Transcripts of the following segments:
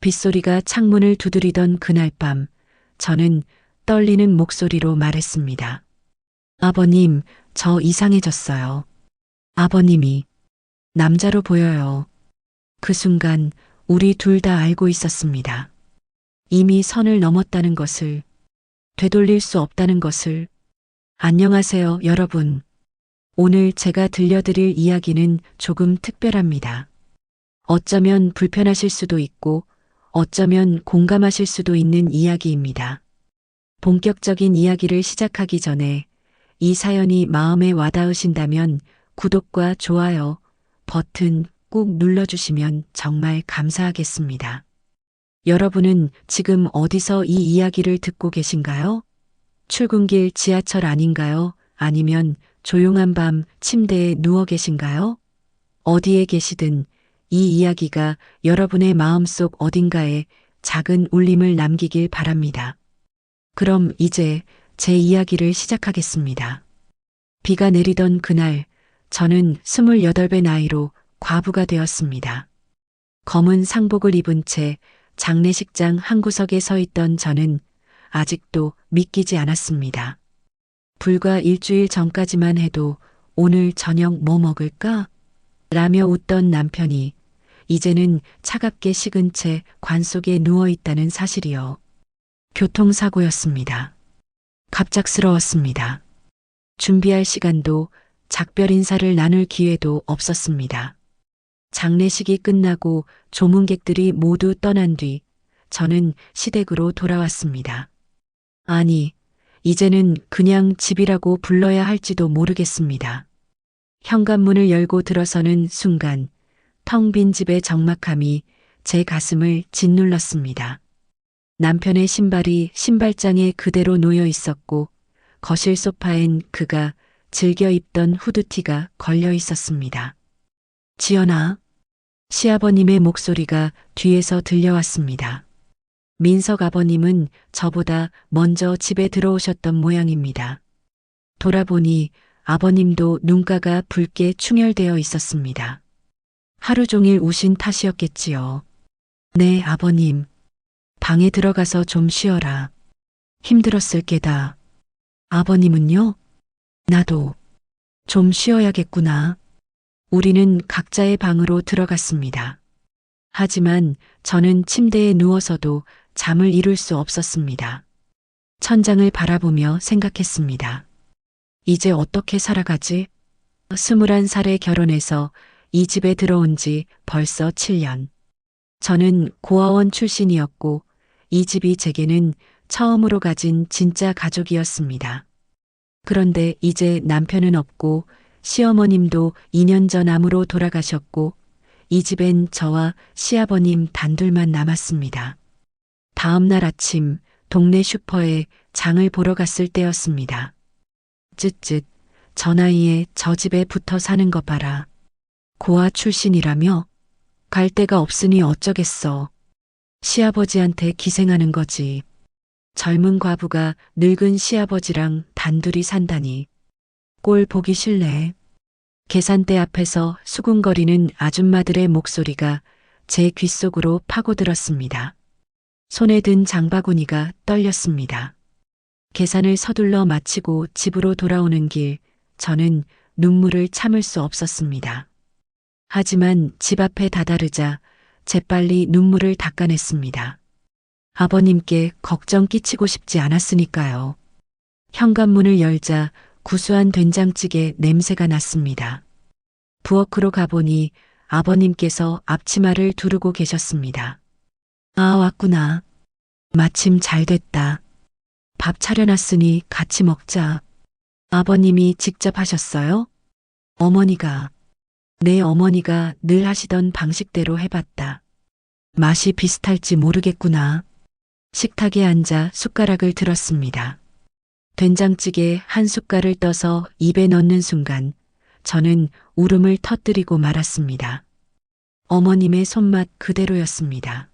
빗소리가 창문을 두드리던 그날 밤, 저는 떨리는 목소리로 말했습니다. 아버님, 저 이상해졌어요. 아버님이 남자로 보여요. 그 순간 우리 둘 다 알고 있었습니다. 이미 선을 넘었다는 것을, 되돌릴 수 없다는 것을. 안녕하세요, 여러분. 오늘 제가 들려드릴 이야기는 조금 특별합니다. 어쩌면 불편하실 수도 있고, 어쩌면 공감하실 수도 있는 이야기입니다. 본격적인 이야기를 시작하기 전에 이 사연이 마음에 와닿으신다면 구독과 좋아요 버튼 꾹 눌러주시면 정말 감사하겠습니다. 여러분은 지금 어디서 이 이야기를 듣고 계신가요? 출근길 지하철 아닌가요? 아니면 조용한 밤 침대에 누워 계신가요? 어디에 계시든 이 이야기가 여러분의 마음속 어딘가에 작은 울림을 남기길 바랍니다. 그럼 이제 제 이야기를 시작하겠습니다. 비가 내리던 그날, 저는 28배 나이로 과부가 되었습니다. 검은 상복을 입은 채 장례식장 한 구석에 서 있던 저는 아직도 믿기지 않았습니다. 불과 일주일 전까지만 해도 오늘 저녁 뭐 먹을까? 라며 웃던 남편이 이제는 차갑게 식은 채 관 속에 누워 있다는 사실이요. 교통사고였습니다. 갑작스러웠습니다. 준비할 시간도 작별 인사를 나눌 기회도 없었습니다. 장례식이 끝나고 조문객들이 모두 떠난 뒤 저는 시댁으로 돌아왔습니다. 아니, 이제는 그냥 집이라고 불러야 할지도 모르겠습니다. 현관문을 열고 들어서는 순간 텅 빈 집의 적막함이 제 가슴을 짓눌렀습니다. 남편의 신발이 신발장에 그대로 놓여 있었고 거실 소파엔 그가 즐겨 입던 후드티가 걸려 있었습니다. 지연아, 시아버님의 목소리가 뒤에서 들려왔습니다. 민석 아버님은 저보다 먼저 집에 들어오셨던 모양입니다. 돌아보니 아버님도 눈가가 붉게 충혈되어 있었습니다. 하루 종일 우신 탓이었겠지요. 네, 아버님. 방에 들어가서 좀 쉬어라. 힘들었을 게다. 아버님은요? 나도 좀 쉬어야겠구나. 우리는 각자의 방으로 들어갔습니다. 하지만 저는 침대에 누워서도 잠을 이룰 수 없었습니다. 천장을 바라보며 생각했습니다. 이제 어떻게 살아가지? 21살에 결혼해서 이 집에 들어온 지 벌써 7년. 저는 고아원 출신이었고 이 집이 제게는 처음으로 가진 진짜 가족이었습니다. 그런데 이제 남편은 없고 시어머님도 2년 전 암으로 돌아가셨고 이 집엔 저와 시아버님 단둘만 남았습니다. 다음 날 아침 동네 슈퍼에 장을 보러 갔을 때였습니다. 쯧쯧, 저 나이에 저 집에 붙어 사는 거 봐라. 고아 출신이라며? 갈 데가 없으니 어쩌겠어. 시아버지한테 기생하는 거지. 젊은 과부가 늙은 시아버지랑 단둘이 산다니. 꼴 보기 싫네. 계산대 앞에서 수군거리는 아줌마들의 목소리가 제 귓속으로 파고들었습니다. 손에 든 장바구니가 떨렸습니다. 계산을 서둘러 마치고 집으로 돌아오는 길, 저는 눈물을 참을 수 없었습니다. 하지만 집 앞에 다다르자 재빨리 눈물을 닦아냈습니다. 아버님께 걱정 끼치고 싶지 않았으니까요. 현관문을 열자 구수한 된장찌개 냄새가 났습니다. 부엌으로 가보니 아버님께서 앞치마를 두르고 계셨습니다. 아, 왔구나. 마침 잘 됐다. 밥 차려놨으니 같이 먹자. 아버님이 직접 하셨어요? 어머니가. 내 어머니가 늘 하시던 방식대로 해봤다. 맛이 비슷할지 모르겠구나. 식탁에 앉아 숟가락을 들었습니다. 된장찌개 한 숟갈을 떠서 입에 넣는 순간 저는 울음을 터뜨리고 말았습니다. 어머님의 손맛 그대로였습니다.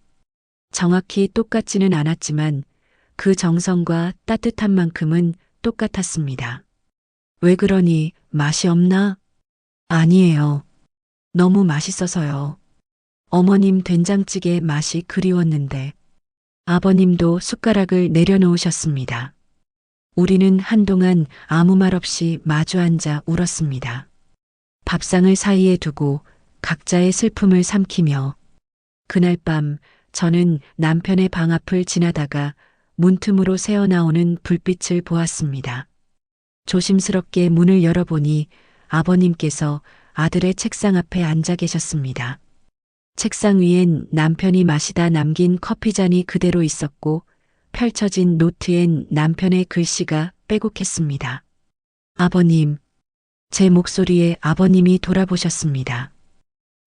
정확히 똑같지는 않았지만 그 정성과 따뜻한 만큼은 똑같았습니다. 왜 그러니 맛이 없나? 아니에요. 너무 맛있어서요. 어머님 된장찌개 맛이 그리웠는데 아버님도 숟가락을 내려놓으셨습니다. 우리는 한동안 아무 말 없이 마주 앉아 울었습니다. 밥상을 사이에 두고 각자의 슬픔을 삼키며 그날 밤 저는 남편의 방 앞을 지나다가 문틈으로 새어나오는 불빛을 보았습니다. 조심스럽게 문을 열어보니 아버님께서 아들의 책상 앞에 앉아 계셨습니다. 책상 위엔 남편이 마시다 남긴 커피잔이 그대로 있었고 펼쳐진 노트엔 남편의 글씨가 빼곡했습니다. 아버님, 제 목소리에 아버님이 돌아보셨습니다.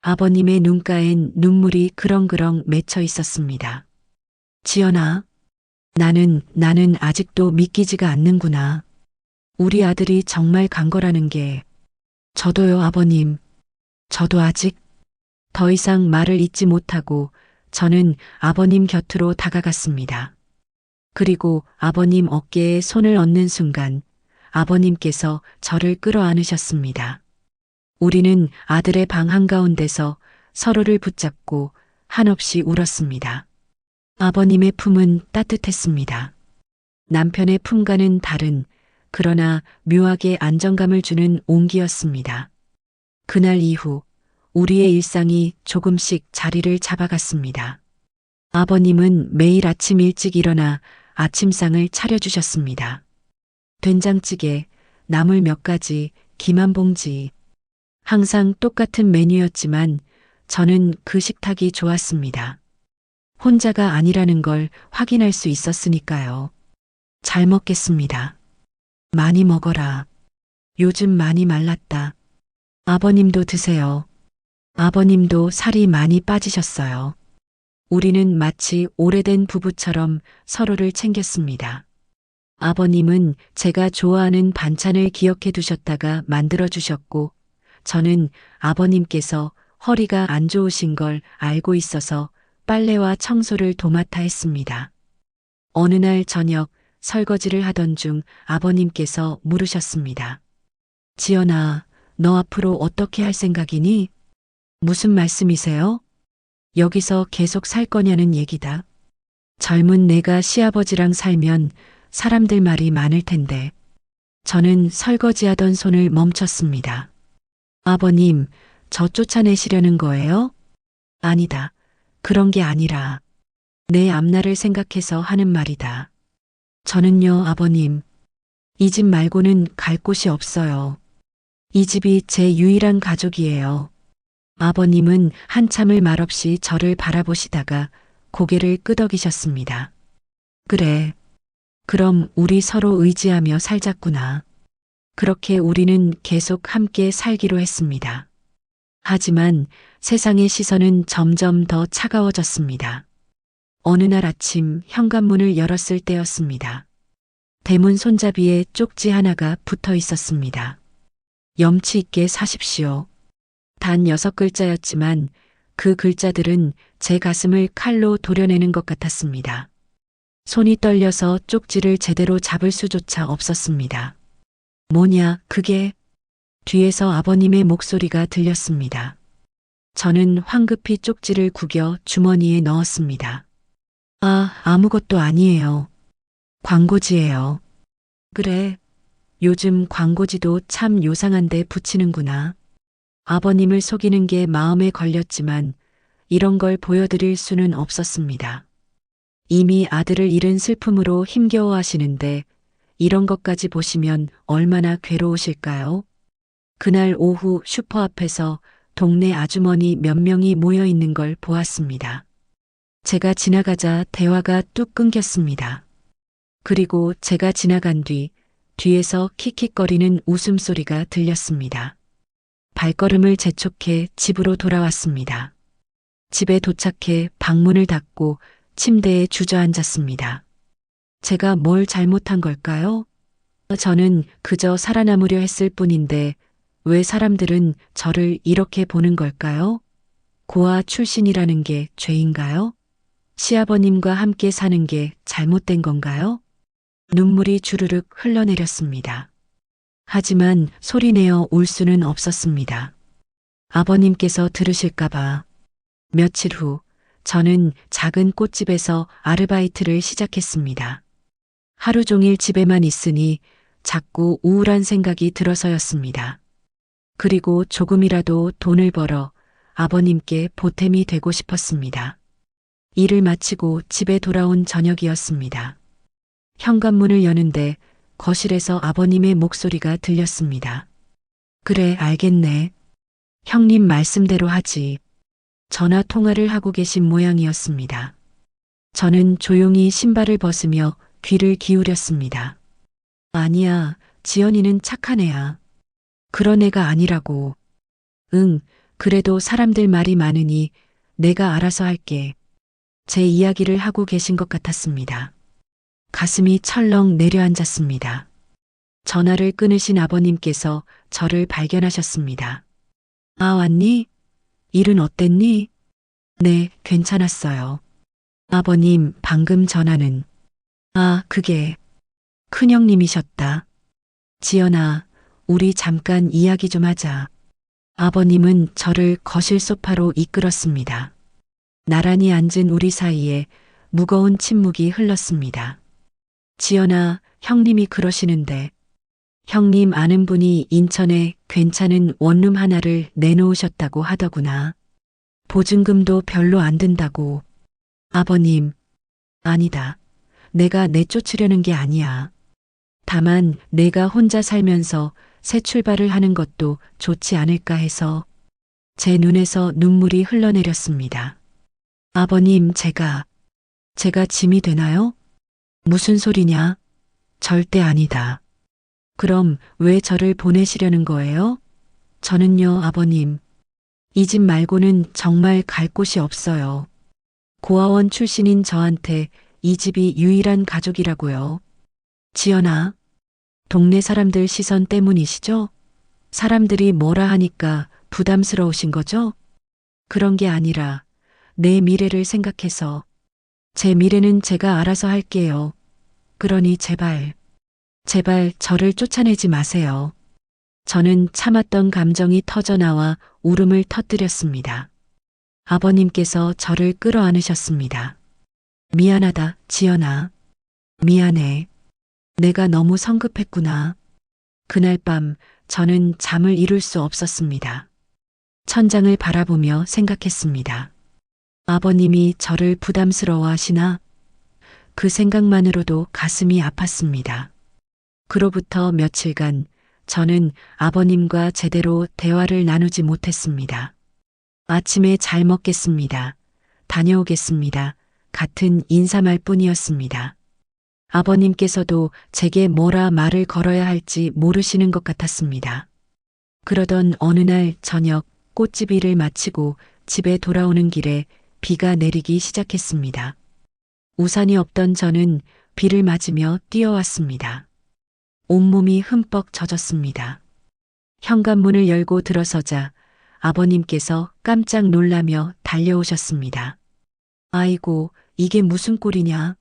아버님의 눈가엔 눈물이 그렁그렁 맺혀 있었습니다. 지연아, 나는 아직도 믿기지가 않는구나. 우리 아들이 정말 간 거라는 게. 저도요, 아버님. 저도 아직. 더 이상 말을 잇지 못하고 저는 아버님 곁으로 다가갔습니다. 그리고 아버님 어깨에 손을 얹는 순간 아버님께서 저를 끌어안으셨습니다. 우리는 아들의 방 한가운데서 서로를 붙잡고 한없이 울었습니다. 아버님의 품은 따뜻했습니다. 남편의 품과는 다른 그러나 묘하게 안정감을 주는 온기였습니다. 그날 이후 우리의 일상이 조금씩 자리를 잡아갔습니다. 아버님은 매일 아침 일찍 일어나 아침상을 차려주셨습니다. 된장찌개, 나물 몇 가지, 김 한 봉지. 항상 똑같은 메뉴였지만 저는 그 식탁이 좋았습니다. 혼자가 아니라는 걸 확인할 수 있었으니까요. 잘 먹겠습니다. 많이 먹어라. 요즘 많이 말랐다. 아버님도 드세요. 아버님도 살이 많이 빠지셨어요. 우리는 마치 오래된 부부처럼 서로를 챙겼습니다. 아버님은 제가 좋아하는 반찬을 기억해 두셨다가 만들어 주셨고, 저는 아버님께서 허리가 안 좋으신 걸 알고 있어서 빨래와 청소를 도맡아 했습니다. 어느 날 저녁 설거지를 하던 중 아버님께서 물으셨습니다. 지연아, 너 앞으로 어떻게 할 생각이니? 무슨 말씀이세요? 여기서 계속 살 거냐는 얘기다. 젊은 내가 시아버지랑 살면 사람들 말이 많을 텐데. 저는 설거지하던 손을 멈췄습니다. 아버님, 저 쫓아내시려는 거예요? 아니다. 그런 게 아니라 내 앞날을 생각해서 하는 말이다. 저는요, 아버님. 이 집 말고는 갈 곳이 없어요. 이 집이 제 유일한 가족이에요. 아버님은 한참을 말없이 저를 바라보시다가 고개를 끄덕이셨습니다. 그래. 그럼 우리 서로 의지하며 살자꾸나. 그렇게 우리는 계속 함께 살기로 했습니다. 하지만 세상의 시선은 점점 더 차가워졌습니다. 어느 날 아침 현관문을 열었을 때였습니다. 대문 손잡이에 쪽지 하나가 붙어 있었습니다. 염치 있게 사십시오. 단 6글자였지만 그 글자들은 제 가슴을 칼로 도려내는 것 같았습니다. 손이 떨려서 쪽지를 제대로 잡을 수조차 없었습니다. 뭐냐, 그게? 뒤에서 아버님의 목소리가 들렸습니다. 저는 황급히 쪽지를 구겨 주머니에 넣었습니다. 아무것도 아니에요. 광고지예요. 그래. 요즘 광고지도 참 요상한데 붙이는구나. 아버님을 속이는 게 마음에 걸렸지만 이런 걸 보여드릴 수는 없었습니다. 이미 아들을 잃은 슬픔으로 힘겨워하시는데 이런 것까지 보시면 얼마나 괴로우실까요? 그날 오후 슈퍼 앞에서 동네 아주머니 몇 명이 모여 있는 걸 보았습니다. 제가 지나가자 대화가 뚝 끊겼습니다. 그리고 제가 지나간 뒤에서 킥킥거리는 웃음소리가 들렸습니다. 발걸음을 재촉해 집으로 돌아왔습니다. 집에 도착해 방문을 닫고 침대에 주저앉았습니다. 제가 뭘 잘못한 걸까요? 저는 그저 살아남으려 했을 뿐인데 왜 사람들은 저를 이렇게 보는 걸까요? 고아 출신이라는 게 죄인가요? 시아버님과 함께 사는 게 잘못된 건가요? 눈물이 주르륵 흘러내렸습니다. 하지만 소리내어 울 수는 없었습니다. 아버님께서 들으실까봐. 며칠 후 저는 작은 꽃집에서 아르바이트를 시작했습니다. 하루 종일 집에만 있으니 자꾸 우울한 생각이 들어서였습니다. 그리고 조금이라도 돈을 벌어 아버님께 보탬이 되고 싶었습니다. 일을 마치고 집에 돌아온 저녁이었습니다. 현관문을 여는데 거실에서 아버님의 목소리가 들렸습니다. 그래, 알겠네. 형님 말씀대로 하지. 전화 통화를 하고 계신 모양이었습니다. 저는 조용히 신발을 벗으며 귀를 기울였습니다. 아니야, 지연이는 착한 애야. 그런 애가 아니라고. 응, 그래도 사람들 말이 많으니 내가 알아서 할게. 제 이야기를 하고 계신 것 같았습니다. 가슴이 철렁 내려앉았습니다. 전화를 끊으신 아버님께서 저를 발견하셨습니다. 아, 왔니? 일은 어땠니? 네, 괜찮았어요. 아버님, 방금 전화는. 아, 그게 큰형님이셨다. 지연아, 우리 잠깐 이야기 좀 하자. 아버님은 저를 거실 소파로 이끌었습니다. 나란히 앉은 우리 사이에 무거운 침묵이 흘렀습니다. 지연아, 형님이 그러시는데. 형님 아는 분이 인천에 괜찮은 원룸 하나를 내놓으셨다고 하더구나. 보증금도 별로 안 든다고. 아버님, 아니다. 내가 내쫓으려는 게 아니야. 다만 내가 혼자 살면서 새 출발을 하는 것도 좋지 않을까 해서. 제 눈에서 눈물이 흘러내렸습니다. 아버님, 제가 짐이 되나요? 무슨 소리냐? 절대 아니다. 그럼 왜 저를 보내시려는 거예요? 저는요, 아버님. 이 집 말고는 정말 갈 곳이 없어요. 고아원 출신인 저한테 이 집이 유일한 가족이라고요. 지연아, 동네 사람들 시선 때문이시죠? 사람들이 뭐라 하니까 부담스러우신 거죠? 그런 게 아니라 내 미래를 생각해서. 제 미래는 제가 알아서 할게요. 그러니 제발 저를 쫓아내지 마세요. 저는 참았던 감정이 터져나와 울음을 터뜨렸습니다. 아버님께서 저를 끌어안으셨습니다. 미안하다, 지연아. 미안해. 내가 너무 성급했구나. 그날 밤 저는 잠을 이룰 수 없었습니다. 천장을 바라보며 생각했습니다. 아버님이 저를 부담스러워 하시나? 그 생각만으로도 가슴이 아팠습니다. 그로부터 며칠간 저는 아버님과 제대로 대화를 나누지 못했습니다. 아침에 잘 먹겠습니다. 다녀오겠습니다. 같은 인사말 뿐이었습니다. 아버님께서도 제게 뭐라 말을 걸어야 할지 모르시는 것 같았습니다. 그러던 어느 날 저녁 꽃집 일을 마치고 집에 돌아오는 길에 비가 내리기 시작했습니다. 우산이 없던 저는 비를 맞으며 뛰어왔습니다. 온몸이 흠뻑 젖었습니다. 현관문을 열고 들어서자 아버님께서 깜짝 놀라며 달려오셨습니다. 아이고, 이게 무슨 꼴이냐?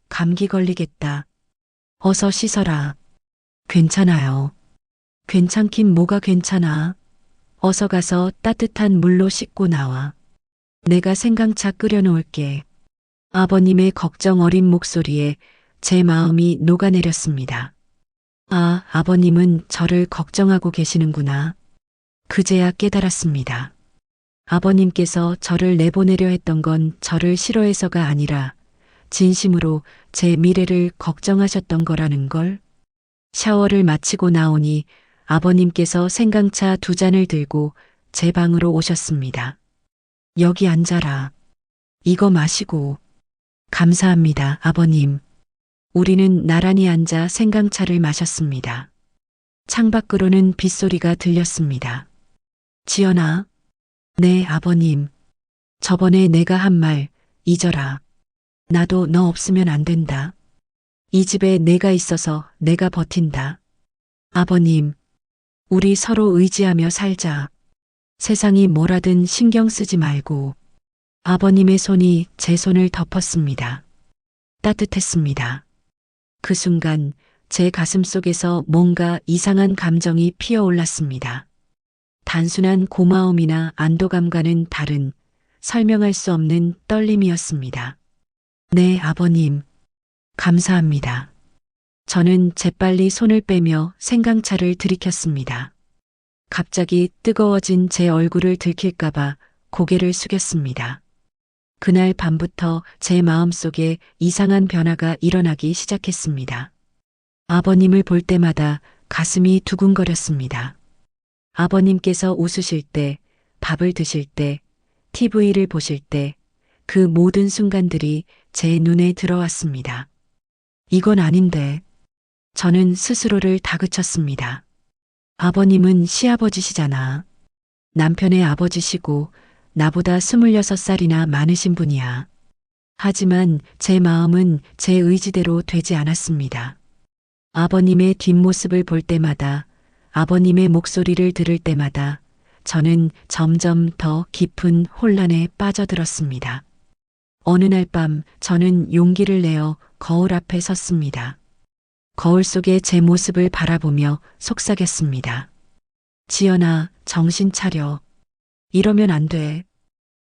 감기 걸리겠다. 어서 씻어라. 괜찮아요. 괜찮긴 뭐가 괜찮아. 어서 가서 따뜻한 물로 씻고 나와. 내가 생강차 끓여놓을게. 아버님의 걱정 어린 목소리에 제 마음이 녹아내렸습니다. 아, 아버님은 저를 걱정하고 계시는구나. 그제야 깨달았습니다. 아버님께서 저를 내보내려 했던 건 저를 싫어해서가 아니라 진심으로 제 미래를 걱정하셨던 거라는 걸. 샤워를 마치고 나오니 아버님께서 생강차 2잔을 들고 제 방으로 오셨습니다. 여기 앉아라. 이거 마시고. 감사합니다, 아버님. 우리는 나란히 앉아 생강차를 마셨습니다. 창밖으로는 빗소리가 들렸습니다. 지연아. 네, 아버님. 저번에 내가 한 말 잊어라. 나도 너 없으면 안 된다. 이 집에 내가 있어서 내가 버틴다. 아버님, 우리 서로 의지하며 살자. 세상이 뭐라든 신경 쓰지 말고. 아버님의 손이 제 손을 덮었습니다. 따뜻했습니다. 그 순간 제 가슴 속에서 뭔가 이상한 감정이 피어올랐습니다. 단순한 고마움이나 안도감과는 다른 설명할 수 없는 떨림이었습니다. 네, 아버님. 감사합니다. 저는 재빨리 손을 빼며 생강차를 들이켰습니다. 갑자기 뜨거워진 제 얼굴을 들킬까봐 고개를 숙였습니다. 그날 밤부터 제 마음속에 이상한 변화가 일어나기 시작했습니다. 아버님을 볼 때마다 가슴이 두근거렸습니다. 아버님께서 웃으실 때, 밥을 드실 때, TV를 보실 때, 그 모든 순간들이 제 눈에 들어왔습니다. 이건 아닌데. 저는 스스로를 다그쳤습니다. 아버님은 시아버지시잖아. 남편의 아버지시고 나보다 26살이나 많으신 분이야. 하지만 제 마음은 제 의지대로 되지 않았습니다. 아버님의 뒷모습을 볼 때마다, 아버님의 목소리를 들을 때마다 저는 점점 더 깊은 혼란에 빠져들었습니다. 어느 날 밤 저는 용기를 내어 거울 앞에 섰습니다. 거울 속에 제 모습을 바라보며 속삭였습니다. 지연아, 정신 차려. 이러면 안 돼.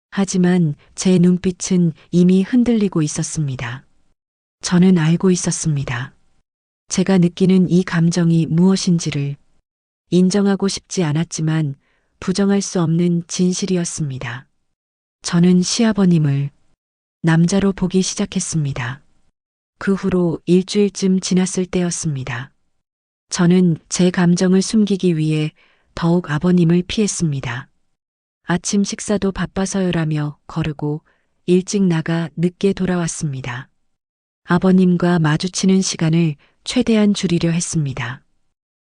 하지만 제 눈빛은 이미 흔들리고 있었습니다. 저는 알고 있었습니다. 제가 느끼는 이 감정이 무엇인지를 인정하고 싶지 않았지만 부정할 수 없는 진실이었습니다. 저는 시아버님을 남자로 보기 시작했습니다. 그 후로 일주일쯤 지났을 때였습니다. 저는 제 감정을 숨기기 위해 더욱 아버님을 피했습니다. 아침 식사도 바빠서요라며 거르고 일찍 나가 늦게 돌아왔습니다. 아버님과 마주치는 시간을 최대한 줄이려 했습니다.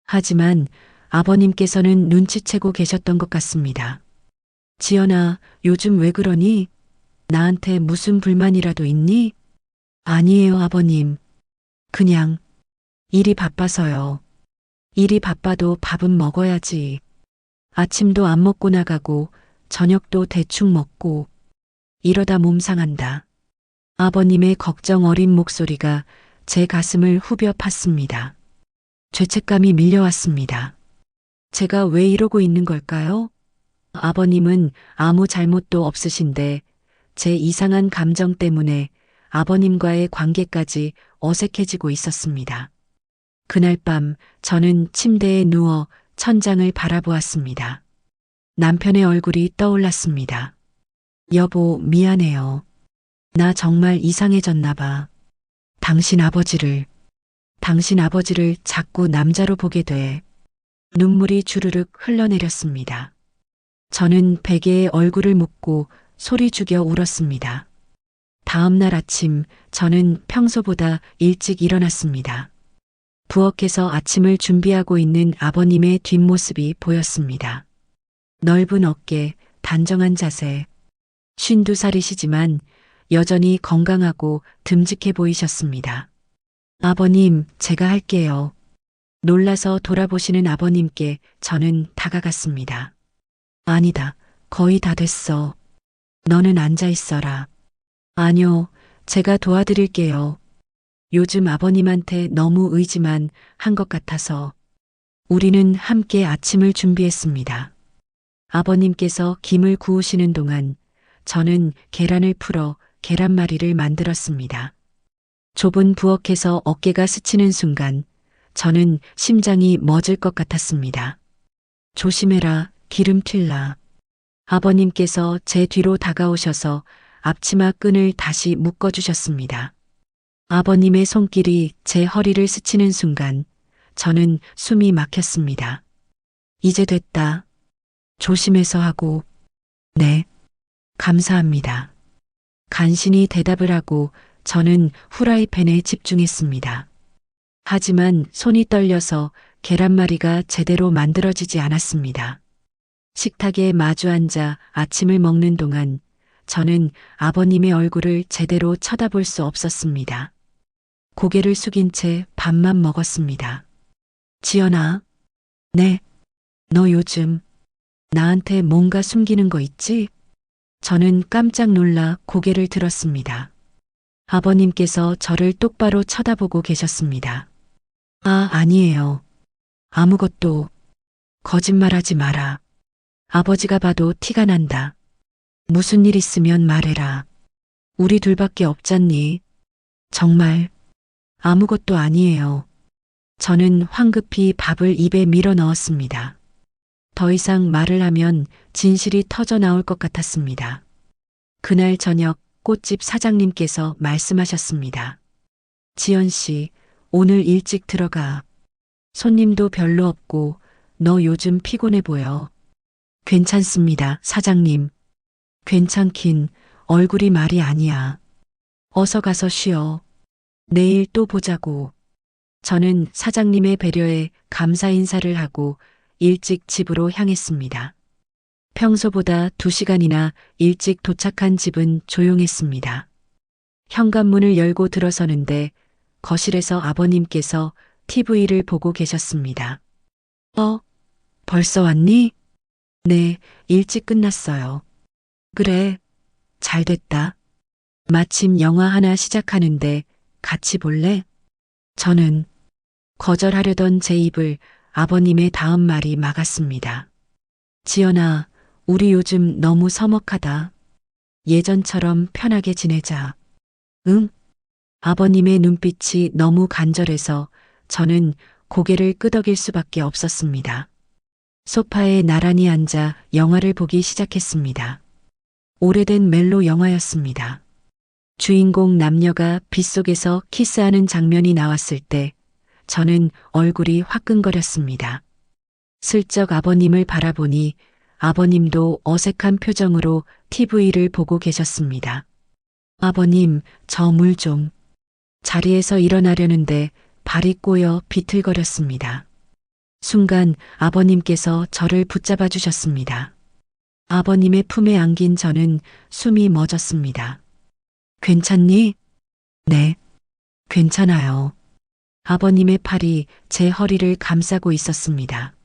하지만 아버님께서는 눈치채고 계셨던 것 같습니다. 지연아, 요즘 왜 그러니? 나한테 무슨 불만이라도 있니? 아니에요, 아버님. 그냥 일이 바빠서요. 일이 바빠도 밥은 먹어야지. 아침도 안 먹고 나가고 저녁도 대충 먹고 이러다 몸 상한다. 아버님의 걱정 어린 목소리가 제 가슴을 후벼 팠습니다. 죄책감이 밀려왔습니다. 제가 왜 이러고 있는 걸까요? 아버님은 아무 잘못도 없으신데 제 이상한 감정 때문에 아버님과의 관계까지 어색해지고 있었습니다. 그날 밤 저는 침대에 누워 천장을 바라보았습니다. 남편의 얼굴이 떠올랐습니다. 여보, 미안해요. 나 정말 이상해졌나 봐. 당신 아버지를 자꾸 남자로 보게 돼. 눈물이 주르륵 흘러내렸습니다. 저는 베개에 얼굴을 묻고 소리 죽여 울었습니다. 다음 날 아침 저는 평소보다 일찍 일어났습니다. 부엌에서 아침을 준비하고 있는 아버님의 뒷모습이 보였습니다. 넓은 어깨, 단정한 자세. 52살이시지만 여전히 건강하고 듬직해 보이셨습니다. 아버님, 제가 할게요. 놀라서 돌아보시는 아버님께 저는 다가갔습니다. 아니다, 거의 다 됐어. 너는 앉아 있어라. 아니요, 제가 도와드릴게요. 요즘 아버님한테 너무 의지만 한 것 같아서. 우리는 함께 아침을 준비했습니다. 아버님께서 김을 구우시는 동안 저는 계란을 풀어 계란말이를 만들었습니다. 좁은 부엌에서 어깨가 스치는 순간 저는 심장이 멎을 것 같았습니다. 조심해라, 기름 튈라. 아버님께서 제 뒤로 다가오셔서 앞치마 끈을 다시 묶어주셨습니다. 아버님의 손길이 제 허리를 스치는 순간 저는 숨이 막혔습니다. 이제 됐다. 조심해서 하고. 네. 감사합니다. 간신히 대답을 하고 저는 후라이팬에 집중했습니다. 하지만 손이 떨려서 계란말이가 제대로 만들어지지 않았습니다. 식탁에 마주 앉아 아침을 먹는 동안 저는 아버님의 얼굴을 제대로 쳐다볼 수 없었습니다. 고개를 숙인 채 밥만 먹었습니다. 지연아. 네. 너 요즘 나한테 뭔가 숨기는 거 있지? 저는 깜짝 놀라 고개를 들었습니다. 아버님께서 저를 똑바로 쳐다보고 계셨습니다. 아니에요. 아무것도. 거짓말하지 마라. 아버지가 봐도 티가 난다. 무슨 일 있으면 말해라. 우리 둘밖에 없잖니. 정말 아무것도 아니에요. 저는 황급히 밥을 입에 밀어 넣었습니다. 더 이상 말을 하면 진실이 터져 나올 것 같았습니다. 그날 저녁 꽃집 사장님께서 말씀하셨습니다. 지연 씨, 오늘 일찍 들어가. 손님도 별로 없고 너 요즘 피곤해 보여. 괜찮습니다, 사장님. 괜찮긴 얼굴이 말이 아니야. 어서 가서 쉬어. 내일 또 보자고. 저는 사장님의 배려에 감사 인사를 하고 일찍 집으로 향했습니다. 평소보다 2시간이나 일찍 도착한 집은 조용했습니다. 현관문을 열고 들어서는데 거실에서 아버님께서 TV를 보고 계셨습니다. 벌써 왔니? 네, 일찍 끝났어요. 그래, 잘 됐다. 마침 영화 하나 시작하는데 같이 볼래? 저는 거절하려던 제 입을 아버님의 다음 말이 막았습니다. 지연아, 우리 요즘 너무 서먹하다. 예전처럼 편하게 지내자. 응? 아버님의 눈빛이 너무 간절해서 저는 고개를 끄덕일 수밖에 없었습니다. 소파에 나란히 앉아 영화를 보기 시작했습니다. 오래된 멜로 영화였습니다. 주인공 남녀가 빗속에서 키스하는 장면이 나왔을 때 저는 얼굴이 화끈거렸습니다. 슬쩍 아버님을 바라보니 아버님도 어색한 표정으로 TV를 보고 계셨습니다. 아버님, 저 물 좀. 자리에서 일어나려는데 발이 꼬여 비틀거렸습니다. 순간 아버님께서 저를 붙잡아 주셨습니다. 아버님의 품에 안긴 저는 숨이 멎었습니다. 괜찮니? 네, 괜찮아요. 아버님의 팔이 제 허리를 감싸고 있었습니다.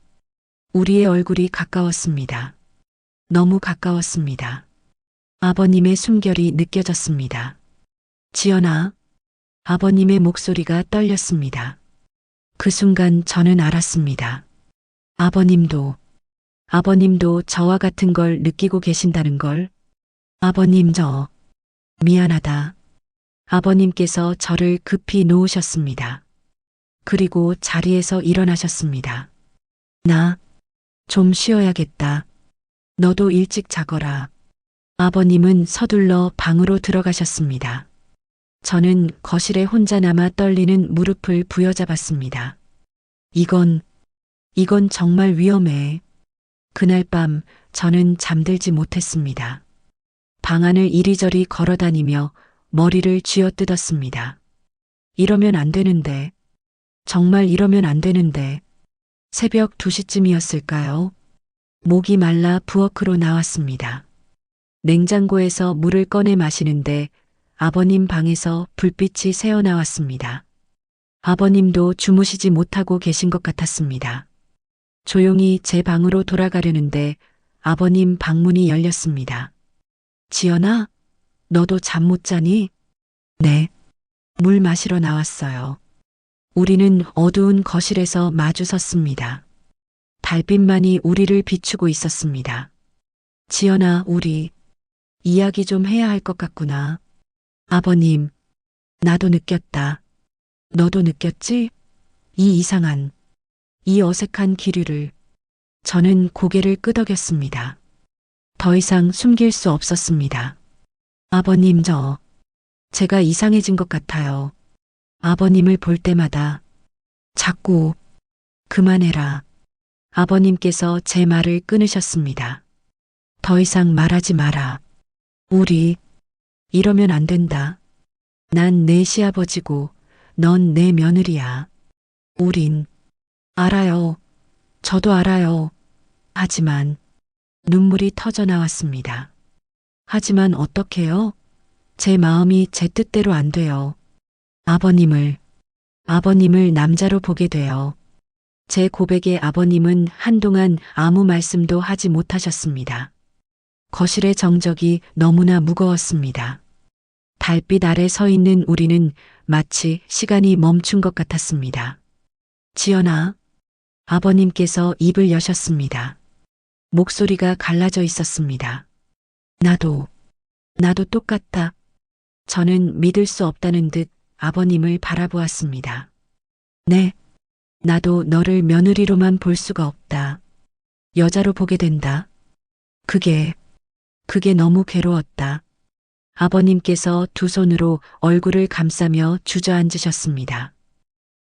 우리의 얼굴이 가까웠습니다. 너무 가까웠습니다. 아버님의 숨결이 느껴졌습니다. 지연아, 아버님의 목소리가 떨렸습니다. 그 순간 저는 알았습니다. 아버님도 저와 같은 걸 느끼고 계신다는 걸. 아버님 미안하다. 아버님께서 저를 급히 놓으셨습니다. 그리고 자리에서 일어나셨습니다. 나 좀 쉬어야겠다. 너도 일찍 자거라. 아버님은 서둘러 방으로 들어가셨습니다. 저는 거실에 혼자 남아 떨리는 무릎을 부여잡았습니다. 이건 정말 위험해. 그날 밤 저는 잠들지 못했습니다. 방 안을 이리저리 걸어다니며 머리를 쥐어뜯었습니다. 이러면 안 되는데. 정말 이러면 안 되는데. 새벽 2시쯤이었을까요? 목이 말라 부엌으로 나왔습니다. 냉장고에서 물을 꺼내 마시는데 아버님 방에서 불빛이 새어나왔습니다. 아버님도 주무시지 못하고 계신 것 같았습니다. 조용히 제 방으로 돌아가려는데 아버님 방문이 열렸습니다. 지연아, 너도 잠 못 자니? 네. 물 마시러 나왔어요. 우리는 어두운 거실에서 마주 섰습니다. 달빛만이 우리를 비추고 있었습니다. 지연아, 우리 이야기 좀 해야 할 것 같구나. 아버님, 나도 느꼈다. 너도 느꼈지? 이 이상한, 이 어색한 기류를. 저는 고개를 끄덕였습니다. 더 이상 숨길 수 없었습니다. 아버님, 제가 이상해진 것 같아요. 아버님을 볼 때마다 자꾸 그만해라. 아버님께서 제 말을 끊으셨습니다. 더 이상 말하지 마라. 우리 이러면 안 된다. 난 내 시아버지고 넌 내 며느리야. 우린 알아요. 저도 알아요. 하지만 눈물이 터져 나왔습니다. 하지만 어떡해요? 제 마음이 제 뜻대로 안 돼요. 아버님을 남자로 보게 돼요. 제 고백에 아버님은 한동안 아무 말씀도 하지 못하셨습니다. 거실의 정적이 너무나 무거웠습니다. 달빛 아래 서 있는 우리는 마치 시간이 멈춘 것 같았습니다. 지연아, 아버님께서 입을 여셨습니다. 목소리가 갈라져 있었습니다. 나도 똑같다. 저는 믿을 수 없다는 듯 아버님을 바라보았습니다. 네, 나도 너를 며느리로만 볼 수가 없다. 여자로 보게 된다. 그게 너무 괴로웠다. 아버님께서 두 손으로 얼굴을 감싸며 주저앉으셨습니다.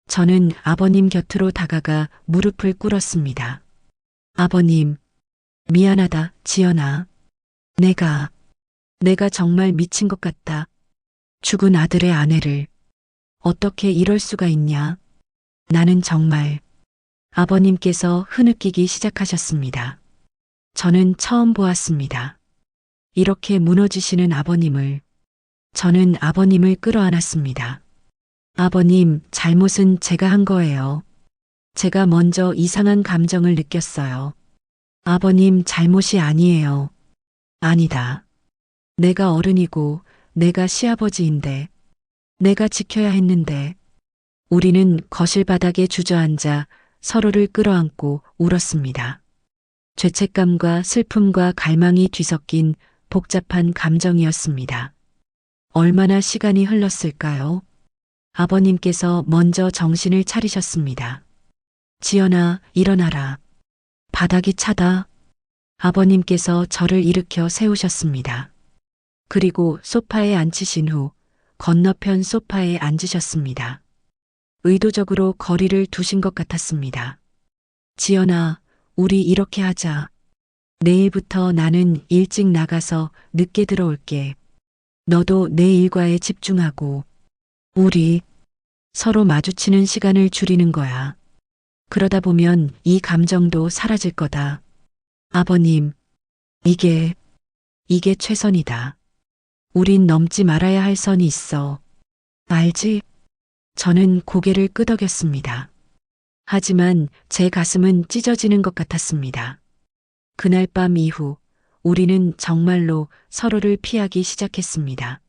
저는 아버님 곁으로 다가가 무릎을 꿇었습니다. 아버님, 미안하다, 지연아. 내가 정말 미친 것 같다. 죽은 아들의 아내를 어떻게 이럴 수가 있냐. 나는 정말 아버님께서 흐느끼기 시작하셨습니다. 저는 처음 보았습니다. 이렇게 무너지시는 아버님을. 저는 아버님을 끌어안았습니다. 아버님, 잘못은 제가 한 거예요. 제가 먼저 이상한 감정을 느꼈어요. 아버님 잘못이 아니에요. 아니다. 내가 어른이고 내가 시아버지인데 내가 지켜야 했는데. 우리는 거실 바닥에 주저앉아 서로를 끌어안고 울었습니다. 죄책감과 슬픔과 갈망이 뒤섞인 복잡한 감정이었습니다. 얼마나 시간이 흘렀을까요? 아버님께서 먼저 정신을 차리셨습니다. 지연아, 일어나라. 바닥이 차다. 아버님께서 저를 일으켜 세우셨습니다. 그리고 소파에 앉히신 후 건너편 소파에 앉으셨습니다. 의도적으로 거리를 두신 것 같았습니다. 지연아, 우리 이렇게 하자. 내일부터 나는 일찍 나가서 늦게 들어올게. 너도 내 일과에 집중하고. 우리 서로 마주치는 시간을 줄이는 거야. 그러다 보면 이 감정도 사라질 거다. 아버님, 이게 최선이다. 우린 넘지 말아야 할 선이 있어. 알지? 저는 고개를 끄덕였습니다. 하지만 제 가슴은 찢어지는 것 같았습니다. 그날 밤 이후 우리는 정말로 서로를 피하기 시작했습니다.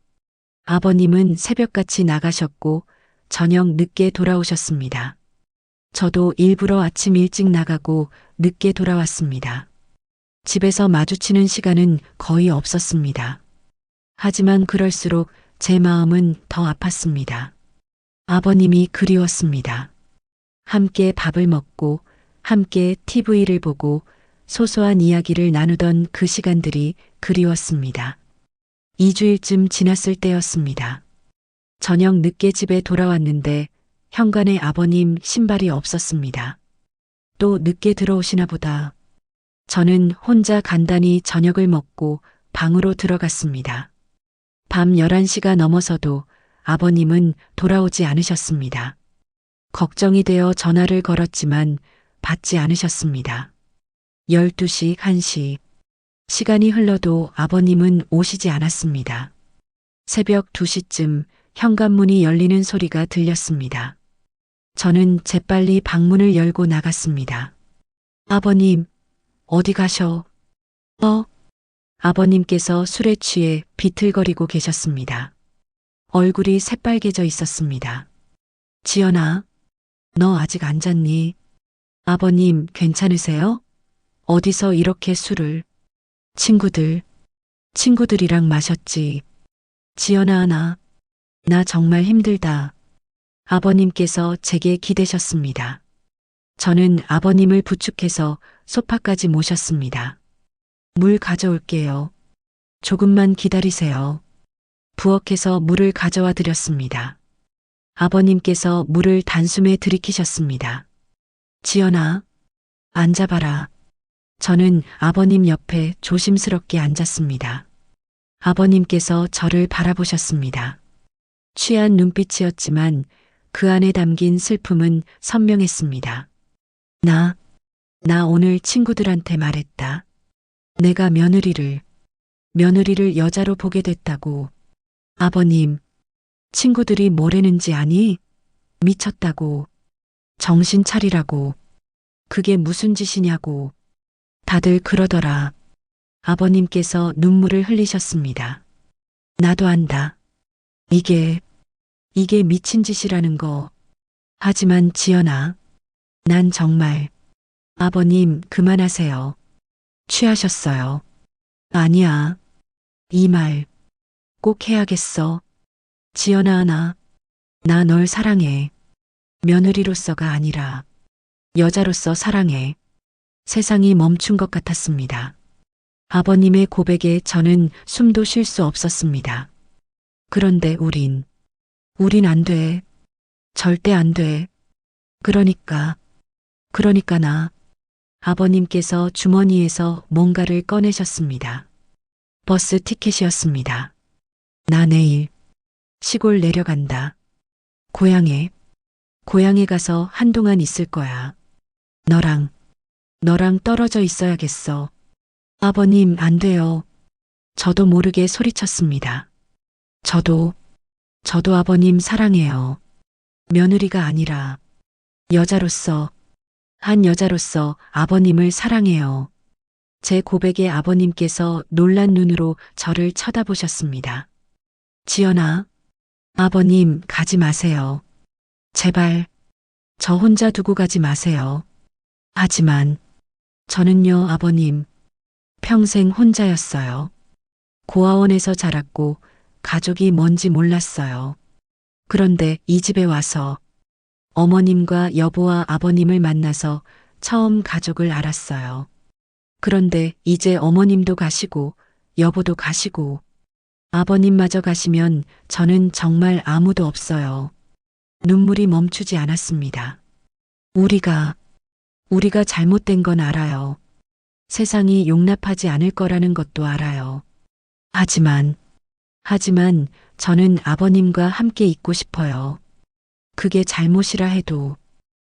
아버님은 새벽같이 나가셨고 저녁 늦게 돌아오셨습니다. 저도 일부러 아침 일찍 나가고 늦게 돌아왔습니다. 집에서 마주치는 시간은 거의 없었습니다. 하지만 그럴수록 제 마음은 더 아팠습니다. 아버님이 그리웠습니다. 함께 밥을 먹고 함께 TV를 보고 소소한 이야기를 나누던 그 시간들이 그리웠습니다. 2주일쯤 지났을 때였습니다. 저녁 늦게 집에 돌아왔는데 현관에 아버님 신발이 없었습니다. 또 늦게 들어오시나 보다. 저는 혼자 간단히 저녁을 먹고 방으로 들어갔습니다. 밤 11시가 넘어서도 아버님은 돌아오지 않으셨습니다. 걱정이 되어 전화를 걸었지만 받지 않으셨습니다. 12시, 1시. 시간이 흘러도 아버님은 오시지 않았습니다. 새벽 2시쯤 현관문이 열리는 소리가 들렸습니다. 저는 재빨리 방문을 열고 나갔습니다. 아버님, 어디 가셔? 아버님께서 술에 취해 비틀거리고 계셨습니다. 얼굴이 새빨개져 있었습니다. 지연아, 너 아직 안 잤니? 아버님, 괜찮으세요? 어디서 이렇게 술을? 친구들이랑 마셨지. 지연아, 나 정말 힘들다. 아버님께서 제게 기대셨습니다. 저는 아버님을 부축해서 소파까지 모셨습니다. 물 가져올게요. 조금만 기다리세요. 부엌에서 물을 가져와 드렸습니다. 아버님께서 물을 단숨에 들이키셨습니다. 지연아, 앉아봐라. 저는 아버님 옆에 조심스럽게 앉았습니다. 아버님께서 저를 바라보셨습니다. 취한 눈빛이었지만 그 안에 담긴 슬픔은 선명했습니다. 나 오늘 친구들한테 말했다. 내가 며느리를 여자로 보게 됐다고. 아버님, 친구들이 뭐라는지 아니? 미쳤다고. 정신 차리라고. 그게 무슨 짓이냐고. 다들 그러더라. 아버님께서 눈물을 흘리셨습니다. 나도 안다. 이게 미친 짓이라는 거. 하지만 지연아, 난 정말. 아버님, 그만하세요. 취하셨어요. 아니야. 이 말 꼭 해야겠어. 지연아, 나 널 사랑해. 며느리로서가 아니라 여자로서 사랑해. 세상이 멈춘 것 같았습니다. 아버님의 고백에 저는 숨도 쉴 수 없었습니다. 그런데 우린 안 돼. 절대 안 돼. 그러니까 나. 아버님께서 주머니에서 뭔가를 꺼내셨습니다. 버스 티켓이었습니다. 나 내일 시골 내려간다. 고향에 가서 한동안 있을 거야. 너랑 떨어져 있어야겠어. 아버님, 안 돼요. 저도 모르게 소리쳤습니다. 저도 아버님 사랑해요. 며느리가 아니라 한 여자로서 아버님을 사랑해요. 제 고백에 아버님께서 놀란 눈으로 저를 쳐다보셨습니다. 지연아, 아버님 가지 마세요. 제발, 저 혼자 두고 가지 마세요. 하지만 저는요, 아버님, 평생 혼자였어요. 고아원에서 자랐고 가족이 뭔지 몰랐어요. 그런데 이 집에 와서 어머님과 여보와 아버님을 만나서 처음 가족을 알았어요. 그런데 이제 어머님도 가시고 여보도 가시고 아버님마저 가시면 저는 정말 아무도 없어요. 눈물이 멈추지 않았습니다. 우리가 잘못된 건 알아요. 세상이 용납하지 않을 거라는 것도 알아요. 하지만 저는 아버님과 함께 있고 싶어요. 그게 잘못이라 해도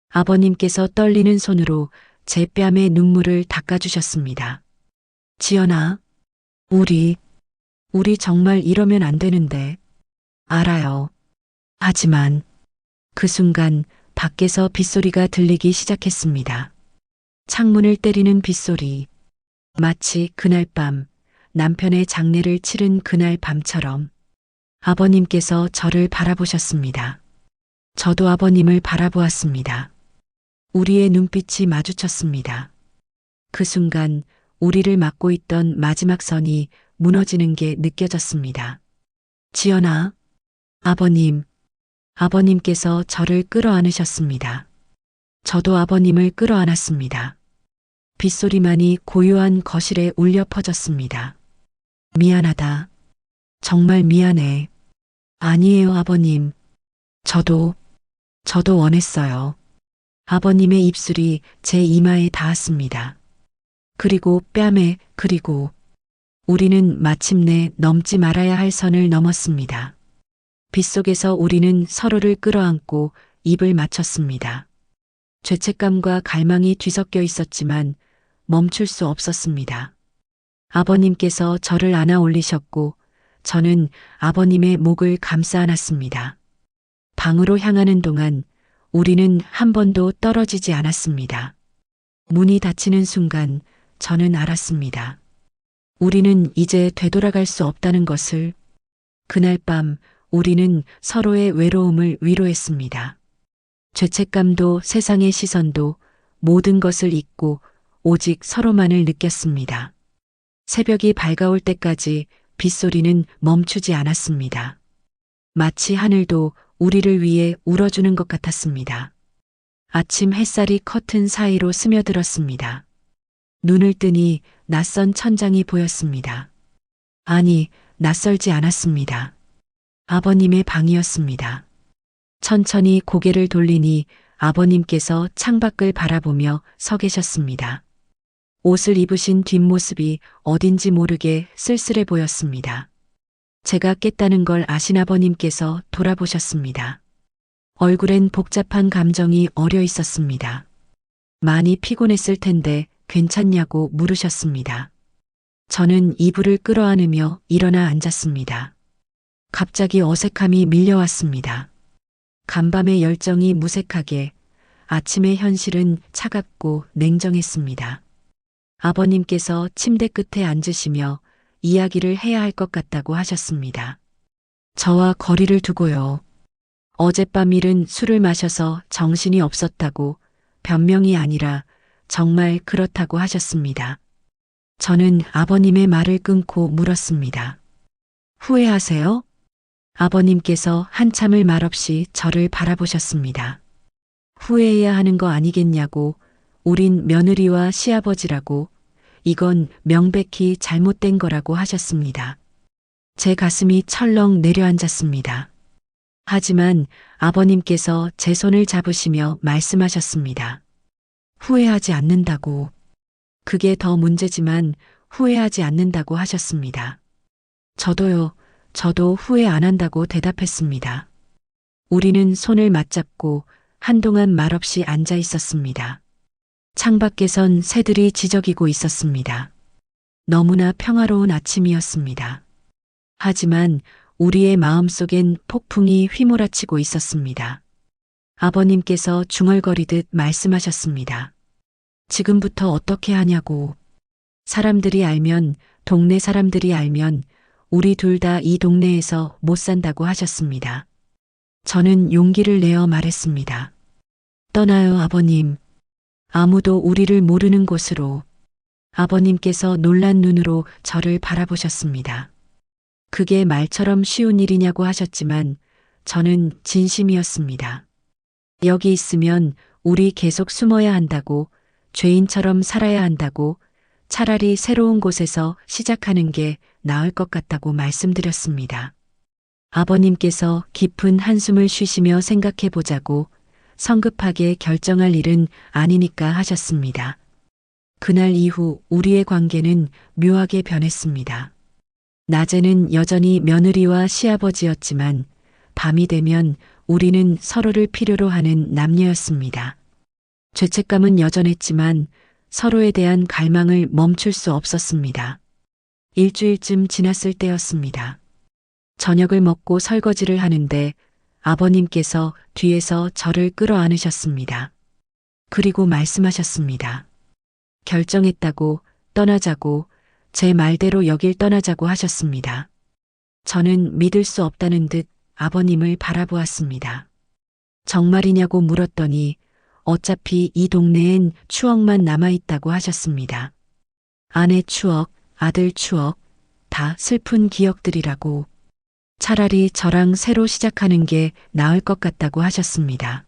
아버님께서 떨리는 손으로 제 뺨에 눈물을 닦아주셨습니다. 지연아, 우리 정말 이러면 안 되는데. 알아요. 하지만 그 순간 밖에서 빗소리가 들리기 시작했습니다. 창문을 때리는 빗소리. 마치 그날 밤 남편의 장례를 치른 그날 밤처럼 아버님께서 저를 바라보셨습니다. 저도 아버님을 바라보았습니다. 우리의 눈빛이 마주쳤습니다. 그 순간 우리를 막고 있던 마지막 선이 무너지는 게 느껴졌습니다. 지연아, 아버님께서 저를 끌어안으셨습니다. 저도 아버님을 끌어안았습니다. 빗소리만이 고요한 거실에 울려 퍼졌습니다. 미안하다. 정말 미안해. 아니에요, 아버님. 저도 원했어요. 아버님의 입술이 제 이마에 닿았습니다. 그리고 뺨에, 그리고 우리는 마침내 넘지 말아야 할 선을 넘었습니다. 빗속에서 우리는 서로를 끌어안고 입을 맞췄습니다. 죄책감과 갈망이 뒤섞여 있었지만 멈출 수 없었습니다. 아버님께서 저를 안아 올리셨고 저는 아버님의 목을 감싸 안았습니다. 방으로 향하는 동안 우리는 한 번도 떨어지지 않았습니다. 문이 닫히는 순간 저는 알았습니다. 우리는 이제 되돌아갈 수 없다는 것을. 그날 밤 우리는 서로의 외로움을 위로했습니다. 죄책감도 세상의 시선도 모든 것을 잊고 오직 서로만을 느꼈습니다. 새벽이 밝아올 때까지 빗소리는 멈추지 않았습니다. 마치 하늘도 우리를 위해 울어주는 것 같았습니다. 아침 햇살이 커튼 사이로 스며들었습니다. 눈을 뜨니 낯선 천장이 보였습니다. 아니, 낯설지 않았습니다. 아버님의 방이었습니다. 천천히 고개를 돌리니 아버님께서 창밖을 바라보며 서 계셨습니다. 옷을 입으신 뒷모습이 어딘지 모르게 쓸쓸해 보였습니다. 제가 깼다는 걸 아신 아버님께서 돌아보셨습니다. 얼굴엔 복잡한 감정이 어려 있었습니다. 많이 피곤했을 텐데 괜찮냐고 물으셨습니다. 저는 이불을 끌어안으며 일어나 앉았습니다. 갑자기 어색함이 밀려왔습니다. 간밤의 열정이 무색하게, 아침의 현실은 차갑고 냉정했습니다. 아버님께서 침대 끝에 앉으시며 이야기를 해야 할 것 같다고 하셨습니다. 저와 거리를 두고요. 어젯밤 일은 술을 마셔서 정신이 없었다고, 변명이 아니라 정말 그렇다고 하셨습니다. 저는 아버님의 말을 끊고 물었습니다. 후회하세요? 아버님께서 한참을 말없이 저를 바라보셨습니다. 후회해야 하는 거 아니겠냐고, 우린 며느리와 시아버지라고, 이건 명백히 잘못된 거라고 하셨습니다. 제 가슴이 철렁 내려앉았습니다. 하지만 아버님께서 제 손을 잡으시며 말씀하셨습니다. 후회하지 않는다고. 그게 더 문제지만 후회하지 않는다고 하셨습니다. 저도 후회 안 한다고 대답했습니다. 우리는 손을 맞잡고 한동안 말없이 앉아 있었습니다. 창밖에선 새들이 지저귀고 있었습니다. 너무나 평화로운 아침이었습니다. 하지만 우리의 마음속엔 폭풍이 휘몰아치고 있었습니다. 아버님께서 중얼거리듯 말씀하셨습니다. 지금부터 어떻게 하냐고. 사람들이 알면, 동네 사람들이 알면 우리 둘 다 이 동네에서 못 산다고 하셨습니다. 저는 용기를 내어 말했습니다. 떠나요, 아버님. 아무도 우리를 모르는 곳으로. 아버님께서 놀란 눈으로 저를 바라보셨습니다. 그게 말처럼 쉬운 일이냐고 하셨지만 저는 진심이었습니다. 여기 있으면 우리 계속 숨어야 한다고, 죄인처럼 살아야 한다고, 차라리 새로운 곳에서 시작하는 게 나을 것 같다고 말씀드렸습니다. 아버님께서 깊은 한숨을 쉬시며 생각해 보자고, 성급하게 결정할 일은 아니니까 하셨습니다. 그날 이후 우리의 관계는 묘하게 변했습니다. 낮에는 여전히 며느리와 시아버지였지만 밤이 되면 우리는 서로를 필요로 하는 남녀였습니다. 죄책감은 여전했지만 서로에 대한 갈망을 멈출 수 없었습니다. 일주일쯤 지났을 때였습니다. 저녁을 먹고 설거지를 하는데 아버님께서 뒤에서 저를 끌어안으셨습니다. 그리고 말씀하셨습니다. 결정했다고, 떠나자고, 제 말대로 여길 떠나자고 하셨습니다. 저는 믿을 수 없다는 듯 아버님을 바라보았습니다. 정말이냐고 물었더니 어차피 이 동네엔 추억만 남아있다고 하셨습니다. 아내 추억, 아들 추억, 다 슬픈 기억들이라고. 차라리 저랑 새로 시작하는 게 나을 것 같다고 하셨습니다.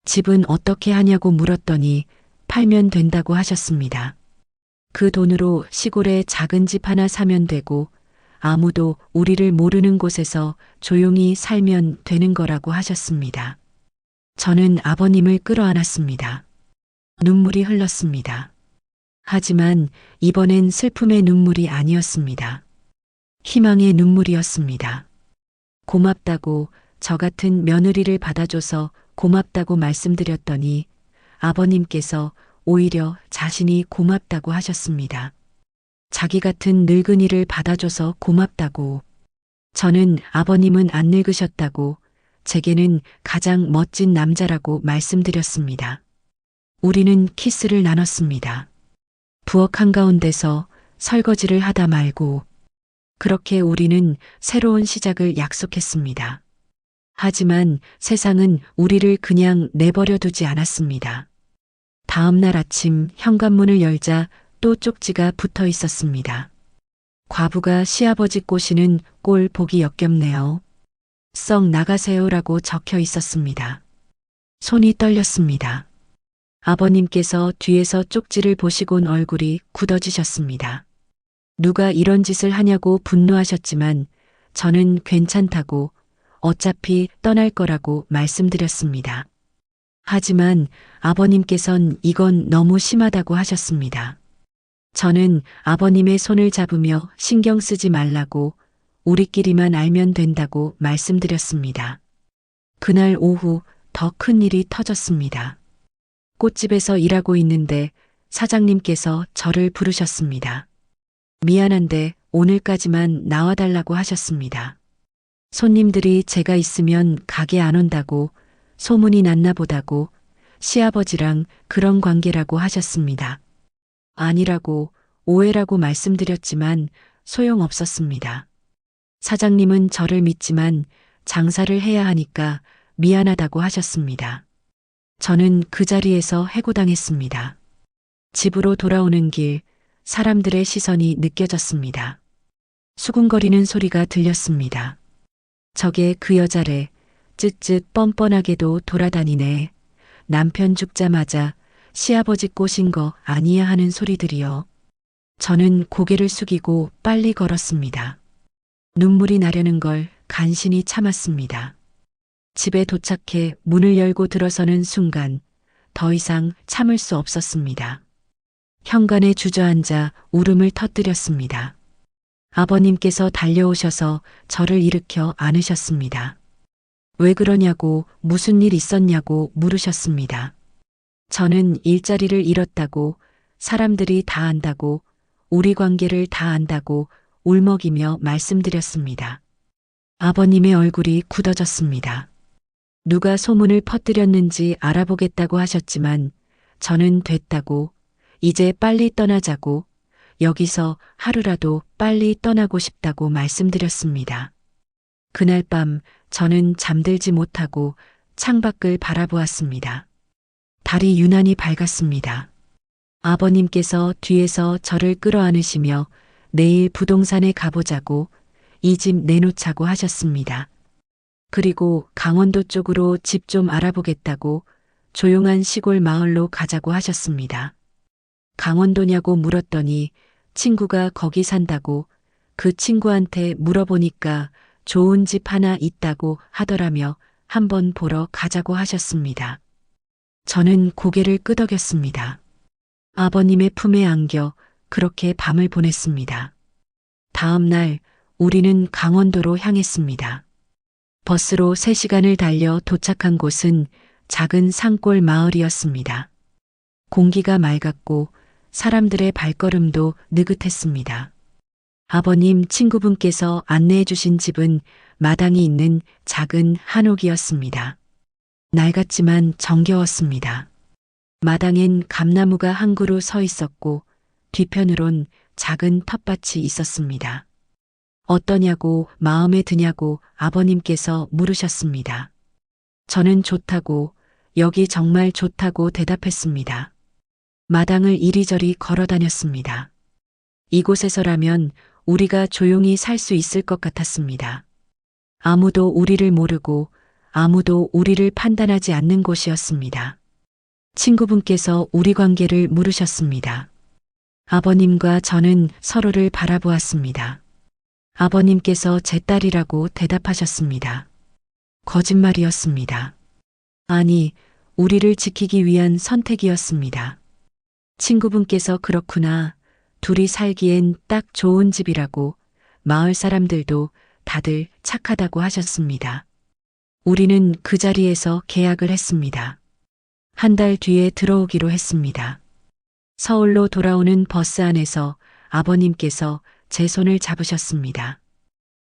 집은 어떻게 하냐고 물었더니 팔면 된다고 하셨습니다. 그 돈으로 시골에 작은 집 하나 사면 되고 아무도 우리를 모르는 곳에서 조용히 살면 되는 거라고 하셨습니다. 저는 아버님을 끌어안았습니다. 눈물이 흘렀습니다. 하지만 이번엔 슬픔의 눈물이 아니었습니다. 희망의 눈물이었습니다. 고맙다고, 저 같은 며느리를 받아줘서 고맙다고 말씀드렸더니 아버님께서 오히려 자신이 고맙다고 하셨습니다. 자기 같은 늙은이를 받아줘서 고맙다고. 저는 아버님은 안 늙으셨다고, 제게는 가장 멋진 남자라고 말씀드렸습니다. 우리는 키스를 나눴습니다. 부엌 한가운데서 설거지를 하다 말고. 그렇게 우리는 새로운 시작을 약속했습니다. 하지만 세상은 우리를 그냥 내버려 두지 않았습니다. 다음 날 아침 현관문을 열자 또 쪽지가 붙어 있었습니다. 과부가 시아버지 꼬시는 꼴 보기 역겹네요. 썩 나가세요라고 적혀 있었습니다. 손이 떨렸습니다. 아버님께서 뒤에서 쪽지를 보시곤 얼굴이 굳어지셨습니다. 누가 이런 짓을 하냐고 분노하셨지만 저는 괜찮다고, 어차피 떠날 거라고 말씀드렸습니다. 하지만 아버님께선 이건 너무 심하다고 하셨습니다. 저는 아버님의 손을 잡으며 신경 쓰지 말라고, 우리끼리만 알면 된다고 말씀드렸습니다. 그날 오후 더 큰 일이 터졌습니다. 꽃집에서 일하고 있는데 사장님께서 저를 부르셨습니다. 미안한데 오늘까지만 나와달라고 하셨습니다. 손님들이 제가 있으면 가게 안 온다고, 소문이 났나 보다고, 시아버지랑 그런 관계라고 하셨습니다. 아니라고, 오해라고 말씀드렸지만 소용없었습니다. 사장님은 저를 믿지만 장사를 해야 하니까 미안하다고 하셨습니다. 저는 그 자리에서 해고당했습니다. 집으로 돌아오는 길, 사람들의 시선이 느껴졌습니다. 수군거리는 소리가 들렸습니다. 저게 그 여자래. 쯧쯧 뻔뻔하게도 돌아다니네. 남편 죽자마자 시아버지 꼬신 거 아니야 하는 소리들이요. 저는 고개를 숙이고 빨리 걸었습니다. 눈물이 나려는 걸 간신히 참았습니다. 집에 도착해 문을 열고 들어서는 순간 더 이상 참을 수 없었습니다. 현관에 주저앉아 울음을 터뜨렸습니다. 아버님께서 달려오셔서 저를 일으켜 안으셨습니다. 왜 그러냐고, 무슨 일 있었냐고 물으셨습니다. 저는 일자리를 잃었다고, 사람들이 다 안다고, 우리 관계를 다 안다고 울먹이며 말씀드렸습니다. 아버님의 얼굴이 굳어졌습니다. 누가 소문을 퍼뜨렸는지 알아보겠다고 하셨지만 저는 됐다고, 이제 빨리 떠나자고, 여기서 하루라도 빨리 떠나고 싶다고 말씀드렸습니다. 그날 밤 저는 잠들지 못하고 창밖을 바라보았습니다. 달이 유난히 밝았습니다. 아버님께서 뒤에서 저를 끌어안으시며 내일 부동산에 가보자고, 이 집 내놓자고 하셨습니다. 그리고 강원도 쪽으로 집 좀 알아보겠다고 조용한 시골 마을로 가자고 하셨습니다. 강원도냐고 물었더니 친구가 거기 산다고, 그 친구한테 물어보니까 좋은 집 하나 있다고 하더라며 한번 보러 가자고 하셨습니다. 저는 고개를 끄덕였습니다. 아버님의 품에 안겨 그렇게 밤을 보냈습니다. 다음 날 우리는 강원도로 향했습니다. 버스로 3시간을 달려 도착한 곳은 작은 산골 마을이었습니다. 공기가 맑았고 사람들의 발걸음도 느긋했습니다. 아버님 친구분께서 안내해 주신 집은 마당이 있는 작은 한옥이었습니다. 낡았지만 정겨웠습니다. 마당엔 감나무가 한 그루 서 있었고 뒤편으론 작은 텃밭이 있었습니다. 어떠냐고, 마음에 드냐고 아버님께서 물으셨습니다. 저는 좋다고, 여기 정말 좋다고 대답했습니다. 마당을 이리저리 걸어 다녔습니다. 이곳에서라면 우리가 조용히 살 수 있을 것 같았습니다. 아무도 우리를 모르고 아무도 우리를 판단하지 않는 곳이었습니다. 친구분께서 우리 관계를 물으셨습니다. 아버님과 저는 서로를 바라보았습니다. 아버님께서 제 딸이라고 대답하셨습니다. 거짓말이었습니다. 아니, 우리를 지키기 위한 선택이었습니다. 친구분께서 그렇구나, 둘이 살기엔 딱 좋은 집이라고, 마을 사람들도 다들 착하다고 하셨습니다. 우리는 그 자리에서 계약을 했습니다. 한 달 뒤에 들어오기로 했습니다. 서울로 돌아오는 버스 안에서 아버님께서 제 손을 잡으셨습니다.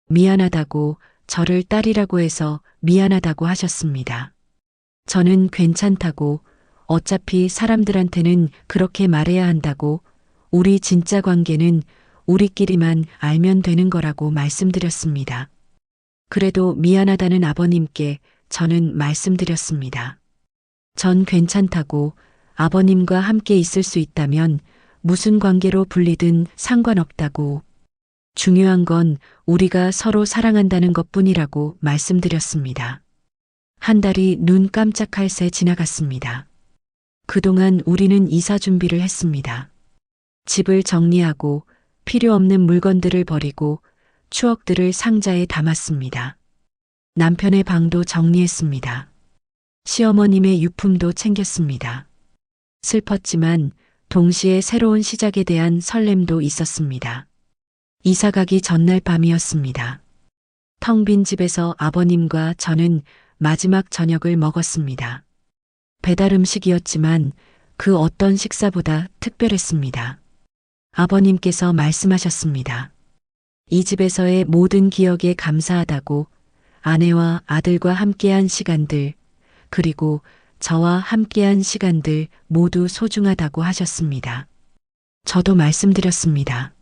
미안하다고, 저를 딸이라고 해서 미안하다고 하셨습니다. 저는 괜찮다고, 어차피 사람들한테는 그렇게 말해야 한다고, 우리 진짜 관계는 우리끼리만 알면 되는 거라고 말씀드렸습니다. 그래도 미안하다는 아버님께 저는 말씀드렸습니다. 전 괜찮다고, 아버님과 함께 있을 수 있다면 무슨 관계로 불리든 상관없다고, 중요한 건 우리가 서로 사랑한다는 것뿐이라고 말씀드렸습니다. 한 달이 눈 깜짝할 새 지나갔습니다. 그동안 우리는 이사 준비를 했습니다. 집을 정리하고 필요 없는 물건들을 버리고 추억들을 상자에 담았습니다. 남편의 방도 정리했습니다. 시어머님의 유품도 챙겼습니다. 슬펐지만 동시에 새로운 시작에 대한 설렘도 있었습니다. 이사 가기 전날 밤이었습니다. 텅 빈 집에서 아버님과 저는 마지막 저녁을 먹었습니다. 배달 음식이었지만 그 어떤 식사보다 특별했습니다. 아버님께서 말씀하셨습니다. 이 집에서의 모든 기억에 감사하다고, 아내와 아들과 함께한 시간들, 그리고 저와 함께한 시간들 모두 소중하다고 하셨습니다. 저도 말씀드렸습니다.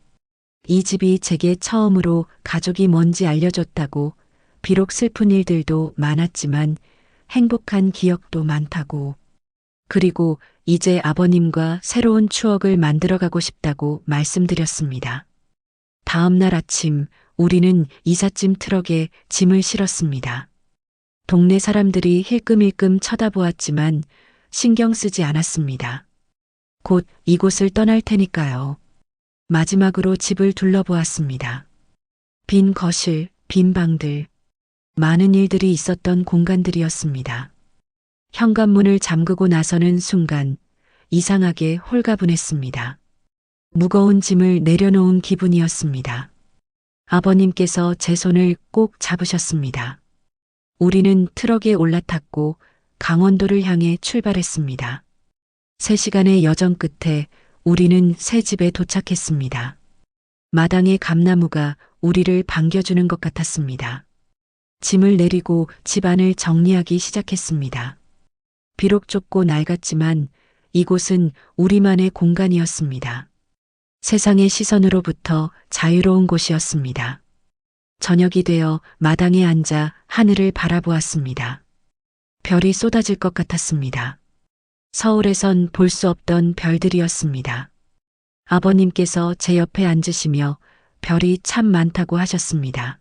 이 집이 제게 처음으로 가족이 뭔지 알려줬다고, 비록 슬픈 일들도 많았지만 행복한 기억도 많다고, 그리고 이제 아버님과 새로운 추억을 만들어가고 싶다고 말씀드렸습니다. 다음 날 아침 우리는 이삿짐 트럭에 짐을 실었습니다. 동네 사람들이 힐끔힐끔 쳐다보았지만 신경 쓰지 않았습니다. 곧 이곳을 떠날 테니까요. 마지막으로 집을 둘러보았습니다. 빈 거실, 빈 방들, 많은 일들이 있었던 공간들이었습니다. 현관문을 잠그고 나서는 순간 이상하게 홀가분했습니다. 무거운 짐을 내려놓은 기분이었습니다. 아버님께서 제 손을 꼭 잡으셨습니다. 우리는 트럭에 올라탔고 강원도를 향해 출발했습니다. 3시간의 여정 끝에 우리는 새 집에 도착했습니다. 마당의 감나무가 우리를 반겨주는 것 같았습니다. 짐을 내리고 집안을 정리하기 시작했습니다. 비록 좁고 낡았지만 이곳은 우리만의 공간이었습니다. 세상의 시선으로부터 자유로운 곳이었습니다. 저녁이 되어 마당에 앉아 하늘을 바라보았습니다. 별이 쏟아질 것 같았습니다. 서울에선 볼 수 없던 별들이었습니다. 아버님께서 제 옆에 앉으시며 별이 참 많다고 하셨습니다.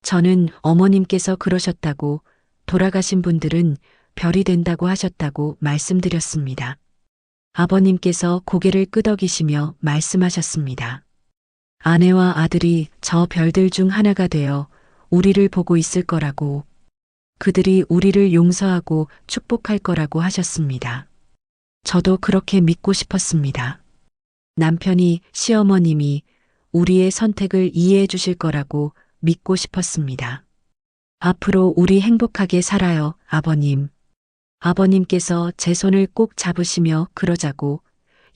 저는 어머님께서 그러셨다고, 돌아가신 분들은 별이 된다고 하셨다고 말씀드렸습니다. 아버님께서 고개를 끄덕이시며 말씀하셨습니다. 아내와 아들이 저 별들 중 하나가 되어 우리를 보고 있을 거라고, 그들이 우리를 용서하고 축복할 거라고 하셨습니다. 저도 그렇게 믿고 싶었습니다. 남편이, 시어머님이 우리의 선택을 이해해 주실 거라고 믿고 싶었습니다. 앞으로 우리 행복하게 살아요, 아버님. 아버님께서 제 손을 꼭 잡으시며 그러자고,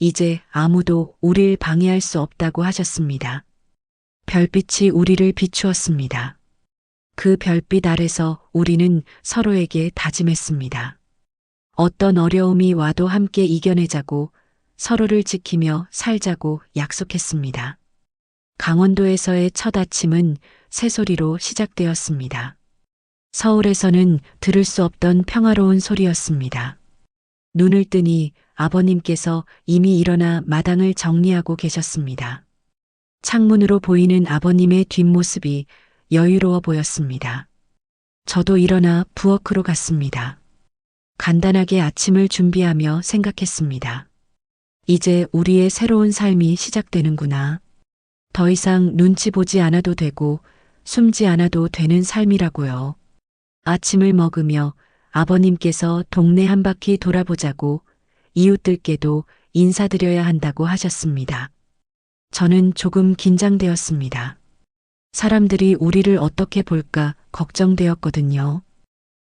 이제 아무도 우릴 방해할 수 없다고 하셨습니다. 별빛이 우리를 비추었습니다. 그 별빛 아래서 우리는 서로에게 다짐했습니다. 어떤 어려움이 와도 함께 이겨내자고, 서로를 지키며 살자고 약속했습니다. 강원도에서의 첫 아침은 새소리로 시작되었습니다. 서울에서는 들을 수 없던 평화로운 소리였습니다. 눈을 뜨니 아버님께서 이미 일어나 마당을 정리하고 계셨습니다. 창문으로 보이는 아버님의 뒷모습이 여유로워 보였습니다. 저도 일어나 부엌으로 갔습니다. 간단하게 아침을 준비하며 생각했습니다. 이제 우리의 새로운 삶이 시작되는구나. 더 이상 눈치 보지 않아도 되고 숨지 않아도 되는 삶이라고요. 아침을 먹으며 아버님께서 동네 한 바퀴 돌아보자고, 이웃들께도 인사드려야 한다고 하셨습니다. 저는 조금 긴장되었습니다. 사람들이 우리를 어떻게 볼까 걱정되었거든요.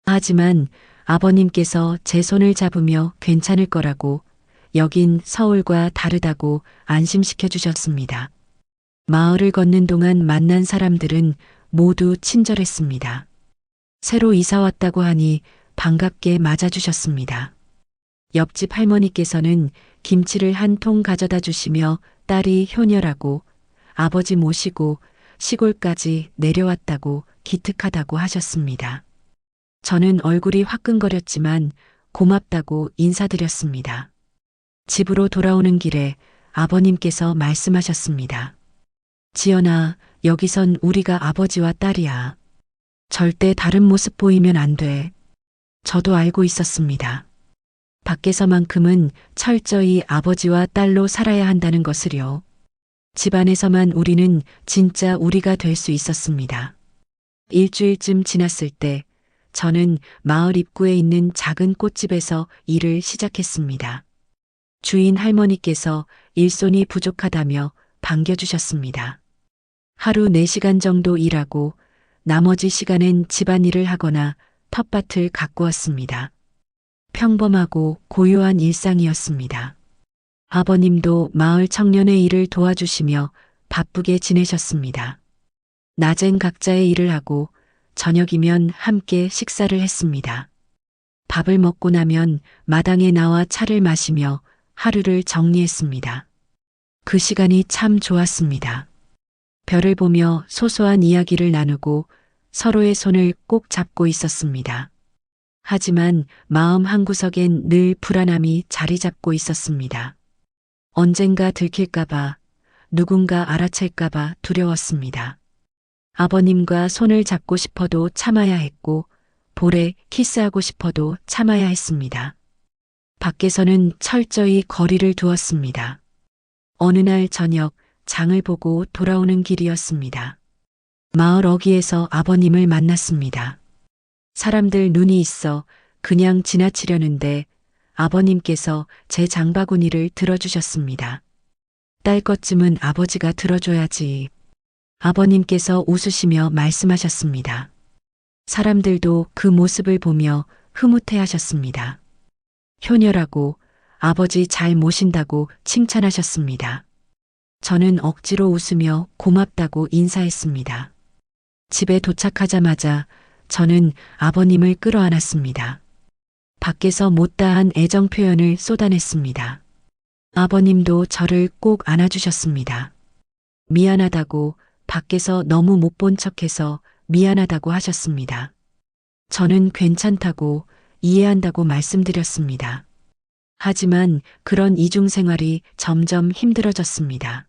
하지만 아버님께서 제 손을 잡으며 괜찮을 거라고, 여긴 서울과 다르다고 안심시켜 주셨습니다. 마을을 걷는 동안 만난 사람들은 모두 친절했습니다. 새로 이사 왔다고 하니 반갑게 맞아주셨습니다. 옆집 할머니께서는 김치를 한 통 가져다 주시며 딸이 효녀라고, 아버지 모시고 시골까지 내려왔다고 기특하다고 하셨습니다. 저는 얼굴이 화끈거렸지만 고맙다고 인사드렸습니다. 집으로 돌아오는 길에 아버님께서 말씀하셨습니다. 지연아, 여기선 우리가 아버지와 딸이야. 절대 다른 모습 보이면 안 돼. 저도 알고 있었습니다. 밖에서만큼은 철저히 아버지와 딸로 살아야 한다는 것을요. 집안에서만 우리는 진짜 우리가 될 수 있었습니다. 일주일쯤 지났을 때 저는 마을 입구에 있는 작은 꽃집에서 일을 시작했습니다. 주인 할머니께서 일손이 부족하다며 반겨주셨습니다. 하루 4시간 정도 일하고 나머지 시간엔 집안일을 하거나 텃밭을 가꾸었습니다. 평범하고 고요한 일상이었습니다. 아버님도 마을 청년의 일을 도와주시며 바쁘게 지내셨습니다. 낮엔 각자의 일을 하고 저녁이면 함께 식사를 했습니다. 밥을 먹고 나면 마당에 나와 차를 마시며 하루를 정리했습니다. 그 시간이 참 좋았습니다. 별을 보며 소소한 이야기를 나누고 서로의 손을 꼭 잡고 있었습니다. 하지만 마음 한구석엔 늘 불안함이 자리 잡고 있었습니다. 언젠가 들킬까봐, 누군가 알아챌까봐 두려웠습니다. 아버님과 손을 잡고 싶어도 참아야 했고, 볼에 키스하고 싶어도 참아야 했습니다. 밖에서는 철저히 거리를 두었습니다. 어느 날 저녁 장을 보고 돌아오는 길이었습니다. 마을 어귀에서 아버님을 만났습니다. 사람들 눈이 있어 그냥 지나치려는데 아버님께서 제 장바구니를 들어주셨습니다. 딸 것쯤은 아버지가 들어줘야지. 아버님께서 웃으시며 말씀하셨습니다. 사람들도 그 모습을 보며 흐뭇해하셨습니다. 효녀라고 아버지 잘 모신다고 칭찬하셨습니다. 저는 억지로 웃으며 고맙다고 인사했습니다. 집에 도착하자마자 저는 아버님을 끌어안았습니다. 밖에서 못다한 애정 표현을 쏟아냈습니다. 아버님도 저를 꼭 안아주셨습니다. 미안하다고, 밖에서 너무 못 본 척해서 미안하다고 하셨습니다. 저는 괜찮다고, 이해한다고 말씀드렸습니다. 하지만 그런 이중생활이 점점 힘들어졌습니다.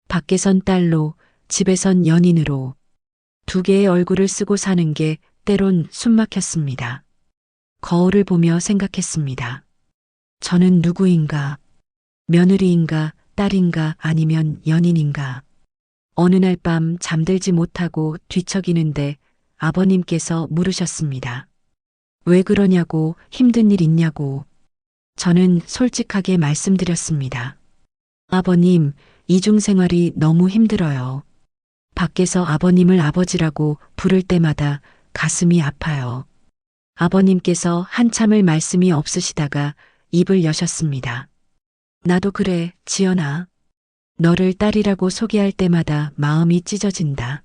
밖에선 딸로, 집에선 연인으로 두 개의 얼굴을 쓰고 사는 게 때론 숨막혔습니다. 거울을 보며 생각했습니다. 저는 누구인가? 며느리인가, 딸인가, 아니면 연인인가? 어느 날 밤 잠들지 못하고 뒤척이는데 아버님께서 물으셨습니다. 왜 그러냐고, 힘든 일 있냐고. 저는 솔직하게 말씀드렸습니다. 아버님, 이중생활이 너무 힘들어요. 밖에서 아버님을 아버지라고 부를 때마다 가슴이 아파요. 아버님께서 한참을 말씀이 없으시다가 입을 여셨습니다. 나도 그래, 지연아. 너를 딸이라고 소개할 때마다 마음이 찢어진다.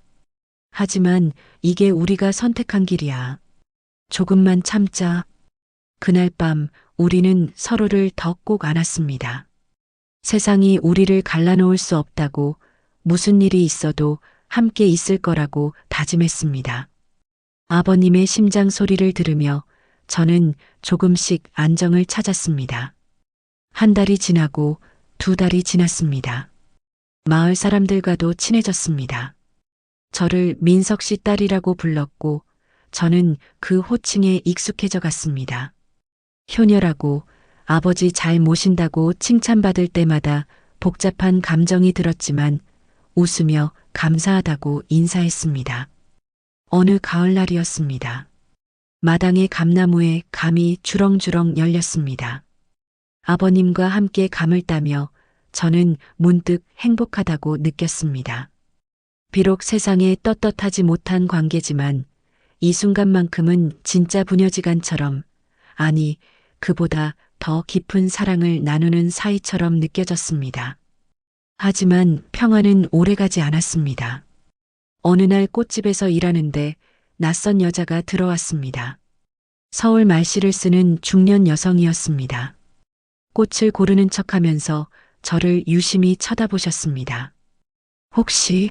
하지만 이게 우리가 선택한 길이야. 조금만 참자. 그날 밤 우리는 서로를 더 꼭 안았습니다. 세상이 우리를 갈라놓을 수 없다고, 무슨 일이 있어도 함께 있을 거라고 다짐했습니다. 아버님의 심장 소리를 들으며 저는 조금씩 안정을 찾았습니다. 한 달이 지나고 두 달이 지났습니다. 마을 사람들과도 친해졌습니다. 저를 민석 씨 딸이라고 불렀고 저는 그 호칭에 익숙해져 갔습니다. 효녀라고, 아버지 잘 모신다고 칭찬받을 때마다 복잡한 감정이 들었지만 웃으며 감사하다고 인사했습니다. 어느 가을날이었습니다. 마당의 감나무에 감이 주렁주렁 열렸습니다. 아버님과 함께 감을 따며 저는 문득 행복하다고 느꼈습니다. 비록 세상에 떳떳하지 못한 관계지만 이 순간만큼은 진짜 부녀지간처럼, 아니, 그보다 더 깊은 사랑을 나누는 사이처럼 느껴졌습니다. 하지만 평화는 오래가지 않았습니다. 어느 날 꽃집에서 일하는데 낯선 여자가 들어왔습니다. 서울 말씨를 쓰는 중년 여성이었습니다. 꽃을 고르는 척하면서 저를 유심히 쳐다보셨습니다. 혹시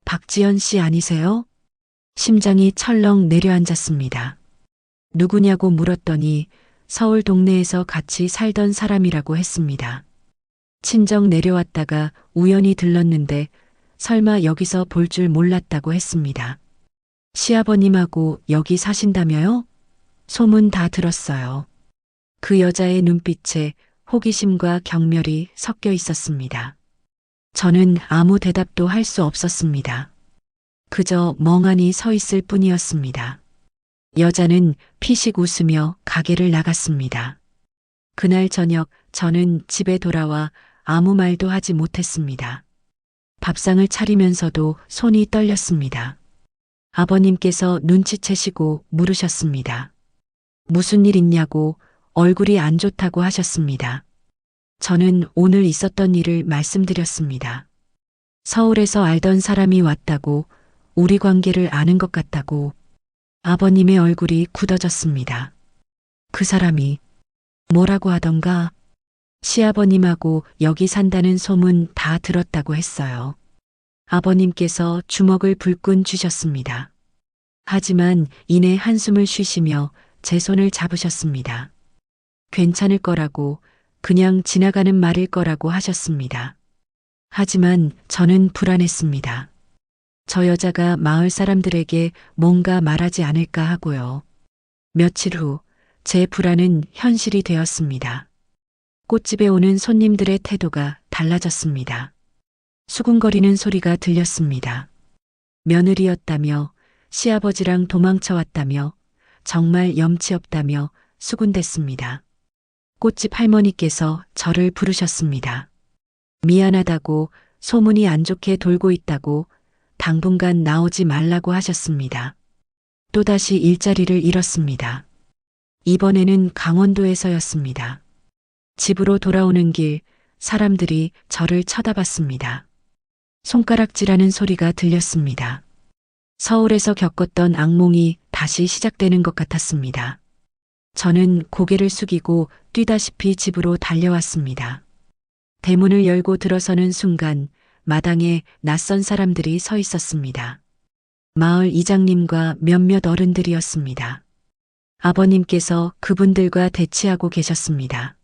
박지연 씨 아니세요? 심장이 철렁 내려앉았습니다. 누구냐고 물었더니 서울 동네에서 같이 살던 사람이라고 했습니다. 친정 내려왔다가 우연히 들렀는데 설마 여기서 볼 줄 몰랐다고 했습니다. 시아버님하고 여기 사신다며요? 소문 다 들었어요. 그 여자의 눈빛에 호기심과 경멸이 섞여 있었습니다. 저는 아무 대답도 할 수 없었습니다. 그저 멍하니 서 있을 뿐이었습니다. 여자는 피식 웃으며 가게를 나갔습니다. 그날 저녁 저는 집에 돌아와 아무 말도 하지 못했습니다. 밥상을 차리면서도 손이 떨렸습니다. 아버님께서 눈치채시고 물으셨습니다. 무슨 일 있냐고, 얼굴이 안 좋다고 하셨습니다. 저는 오늘 있었던 일을 말씀드렸습니다. 서울에서 알던 사람이 왔다고, 우리 관계를 아는 것 같다고. 아버님의 얼굴이 굳어졌습니다. 그 사람이 뭐라고 하던가? 시아버님하고 여기 산다는 소문 다 들었다고 했어요. 아버님께서 주먹을 불끈 쥐셨습니다. 하지만 이내 한숨을 쉬시며 제 손을 잡으셨습니다. 괜찮을 거라고, 그냥 지나가는 말일 거라고 하셨습니다. 하지만 저는 불안했습니다. 저 여자가 마을 사람들에게 뭔가 말하지 않을까 하고요. 며칠 후 제 불안은 현실이 되었습니다. 꽃집에 오는 손님들의 태도가 달라졌습니다. 수군거리는 소리가 들렸습니다. 며느리였다며 시아버지랑 도망쳐 왔다며 정말 염치 없다며 수군댔습니다. 꽃집 할머니께서 저를 부르셨습니다. 미안하다고 소문이 안 좋게 돌고 있다고 당분간 나오지 말라고 하셨습니다. 또다시 일자리를 잃었습니다. 이번에는 강원도에서였습니다. 집으로 돌아오는 길 사람들이 저를 쳐다봤습니다. 손가락질하는 소리가 들렸습니다. 서울에서 겪었던 악몽이 다시 시작되는 것 같았습니다. 저는 고개를 숙이고 뛰다시피 집으로 달려왔습니다. 대문을 열고 들어서는 순간 마당에 낯선 사람들이 서 있었습니다. 마을 이장님과 몇몇 어른들이었습니다. 아버님께서 그분들과 대치하고 계셨습니다.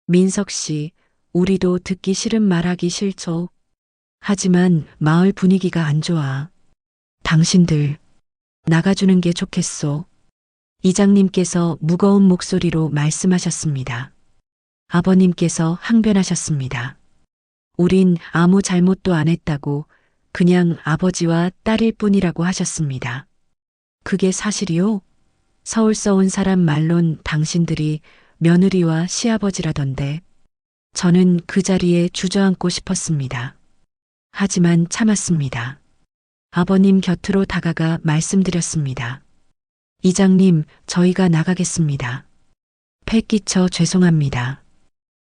민석 씨, 우리도 듣기 싫은 말하기 싫죠. 하지만 마을 분위기가 안 좋아. 당신들 나가주는 게 좋겠소. 이장님께서 무거운 목소리로 말씀하셨습니다. 아버님께서 항변하셨습니다. 우린 아무 잘못도 안 했다고 그냥 아버지와 딸일 뿐이라고 하셨습니다. 그게 사실이요? 서울서 온 사람 말론 당신들이 며느리와 시아버지라던데 저는 그 자리에 주저앉고 싶었습니다. 하지만 참았습니다. 아버님 곁으로 다가가 말씀드렸습니다. 이장님, 저희가 나가겠습니다. 패 끼쳐 죄송합니다.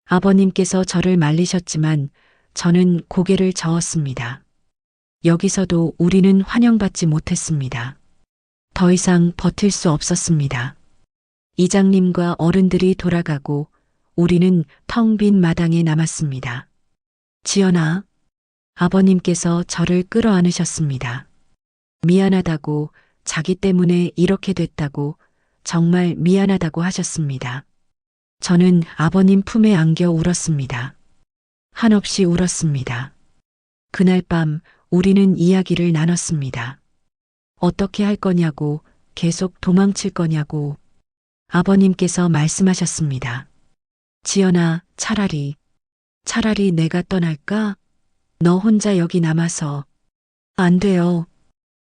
아버님께서 저를 말리셨지만 저는 고개를 저었습니다. 여기서도 우리는 환영받지 못했습니다. 더 이상 버틸 수 없었습니다. 이장님과 어른들이 돌아가고 우리는 텅 빈 마당에 남았습니다. 지연아, 아버님께서 저를 끌어안으셨습니다. 미안하다고, 자기 때문에 이렇게 됐다고, 정말 미안하다고 하셨습니다. 저는 아버님 품에 안겨 울었습니다. 한없이 울었습니다. 그날 밤 우리는 이야기를 나눴습니다. 어떻게 할 거냐고, 계속 도망칠 거냐고. 아버님께서 말씀하셨습니다. 지연아, 차라리 내가 떠날까? 너 혼자 여기 남아서. 안 돼요.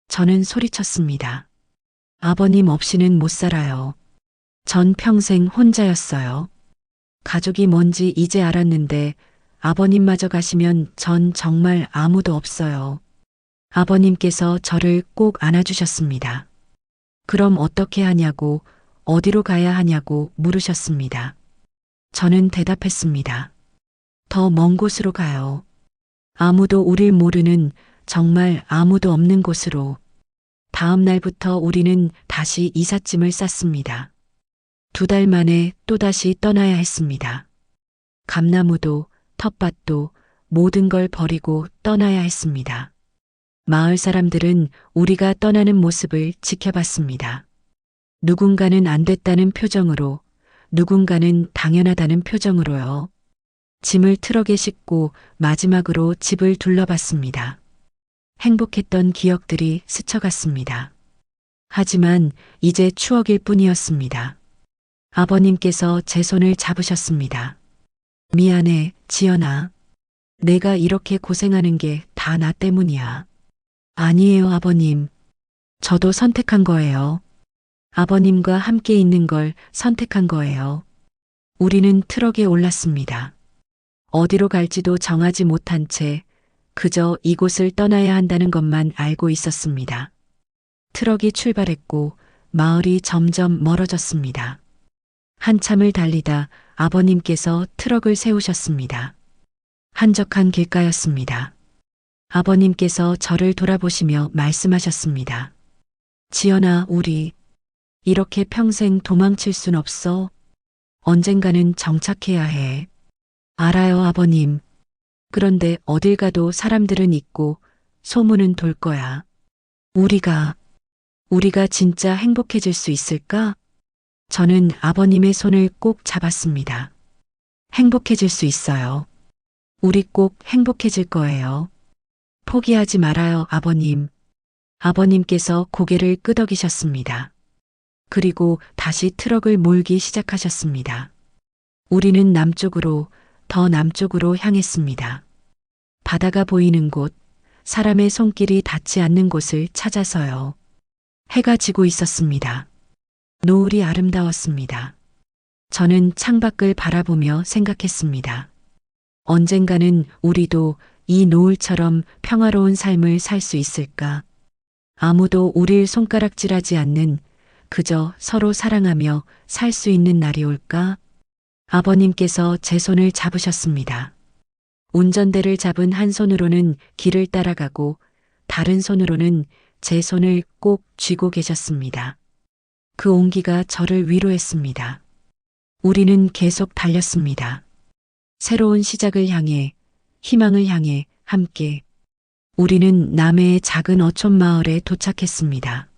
저는 소리쳤습니다. 아버님 없이는 못 살아요. 전 평생 혼자였어요. 가족이 뭔지 이제 알았는데 아버님마저 가시면 전 정말 아무도 없어요. 아버님께서 저를 꼭 안아주셨습니다. 그럼 어떻게 하냐고, 어디로 가야 하냐고 물으셨습니다. 저는 대답했습니다. 더 먼 곳으로 가요. 아무도 우릴 모르는 정말 아무도 없는 곳으로. 다음 날부터 우리는 다시 이삿짐을 쌌습니다. 2달 만에 또다시 떠나야 했습니다. 감나무도 텃밭도 모든 걸 버리고 떠나야 했습니다. 마을 사람들은 우리가 떠나는 모습을 지켜봤습니다. 누군가는 안 됐다는 표정으로, 누군가는 당연하다는 표정으로요. 짐을 트럭에 싣고 마지막으로 집을 둘러봤습니다. 행복했던 기억들이 스쳐갔습니다. 하지만 이제 추억일 뿐이었습니다. 아버님께서 제 손을 잡으셨습니다. 미안해, 지연아. 내가 이렇게 고생하는 게 다 나 때문이야. 아니에요, 아버님. 저도 선택한 거예요. 아버님과 함께 있는 걸 선택한 거예요. 우리는 트럭에 올랐습니다. 어디로 갈지도 정하지 못한 채 그저 이곳을 떠나야 한다는 것만 알고 있었습니다. 트럭이 출발했고 마을이 점점 멀어졌습니다. 한참을 달리다 아버님께서 트럭을 세우셨습니다. 한적한 길가였습니다. 아버님께서 저를 돌아보시며 말씀하셨습니다. 지연아, 우리 이렇게 평생 도망칠 순 없어. 언젠가는 정착해야 해. 알아요, 아버님. 그런데 어딜 가도 사람들은 있고 소문은 돌 거야. 우리가 진짜 행복해질 수 있을까? 저는 아버님의 손을 꼭 잡았습니다. 행복해질 수 있어요. 우리 꼭 행복해질 거예요. 포기하지 말아요, 아버님. 아버님께서 고개를 끄덕이셨습니다. 그리고 다시 트럭을 몰기 시작하셨습니다. 우리는 남쪽으로, 더 남쪽으로 향했습니다. 바다가 보이는 곳, 사람의 손길이 닿지 않는 곳을 찾아서요. 해가 지고 있었습니다. 노을이 아름다웠습니다. 저는 창밖을 바라보며 생각했습니다. 언젠가는 우리도 이 노을처럼 평화로운 삶을 살 수 있을까? 아무도 우릴 손가락질하지 않는, 그저 서로 사랑하며 살 수 있는 날이 올까? 아버님께서 제 손을 잡으셨습니다. 운전대를 잡은 한 손으로는 길을 따라가고 다른 손으로는 제 손을 꼭 쥐고 계셨습니다. 그 온기가 저를 위로했습니다. 우리는 계속 달렸습니다. 새로운 시작을 향해, 희망을 향해 함께. 우리는 남해의 작은 어촌 마을에 도착했습니다.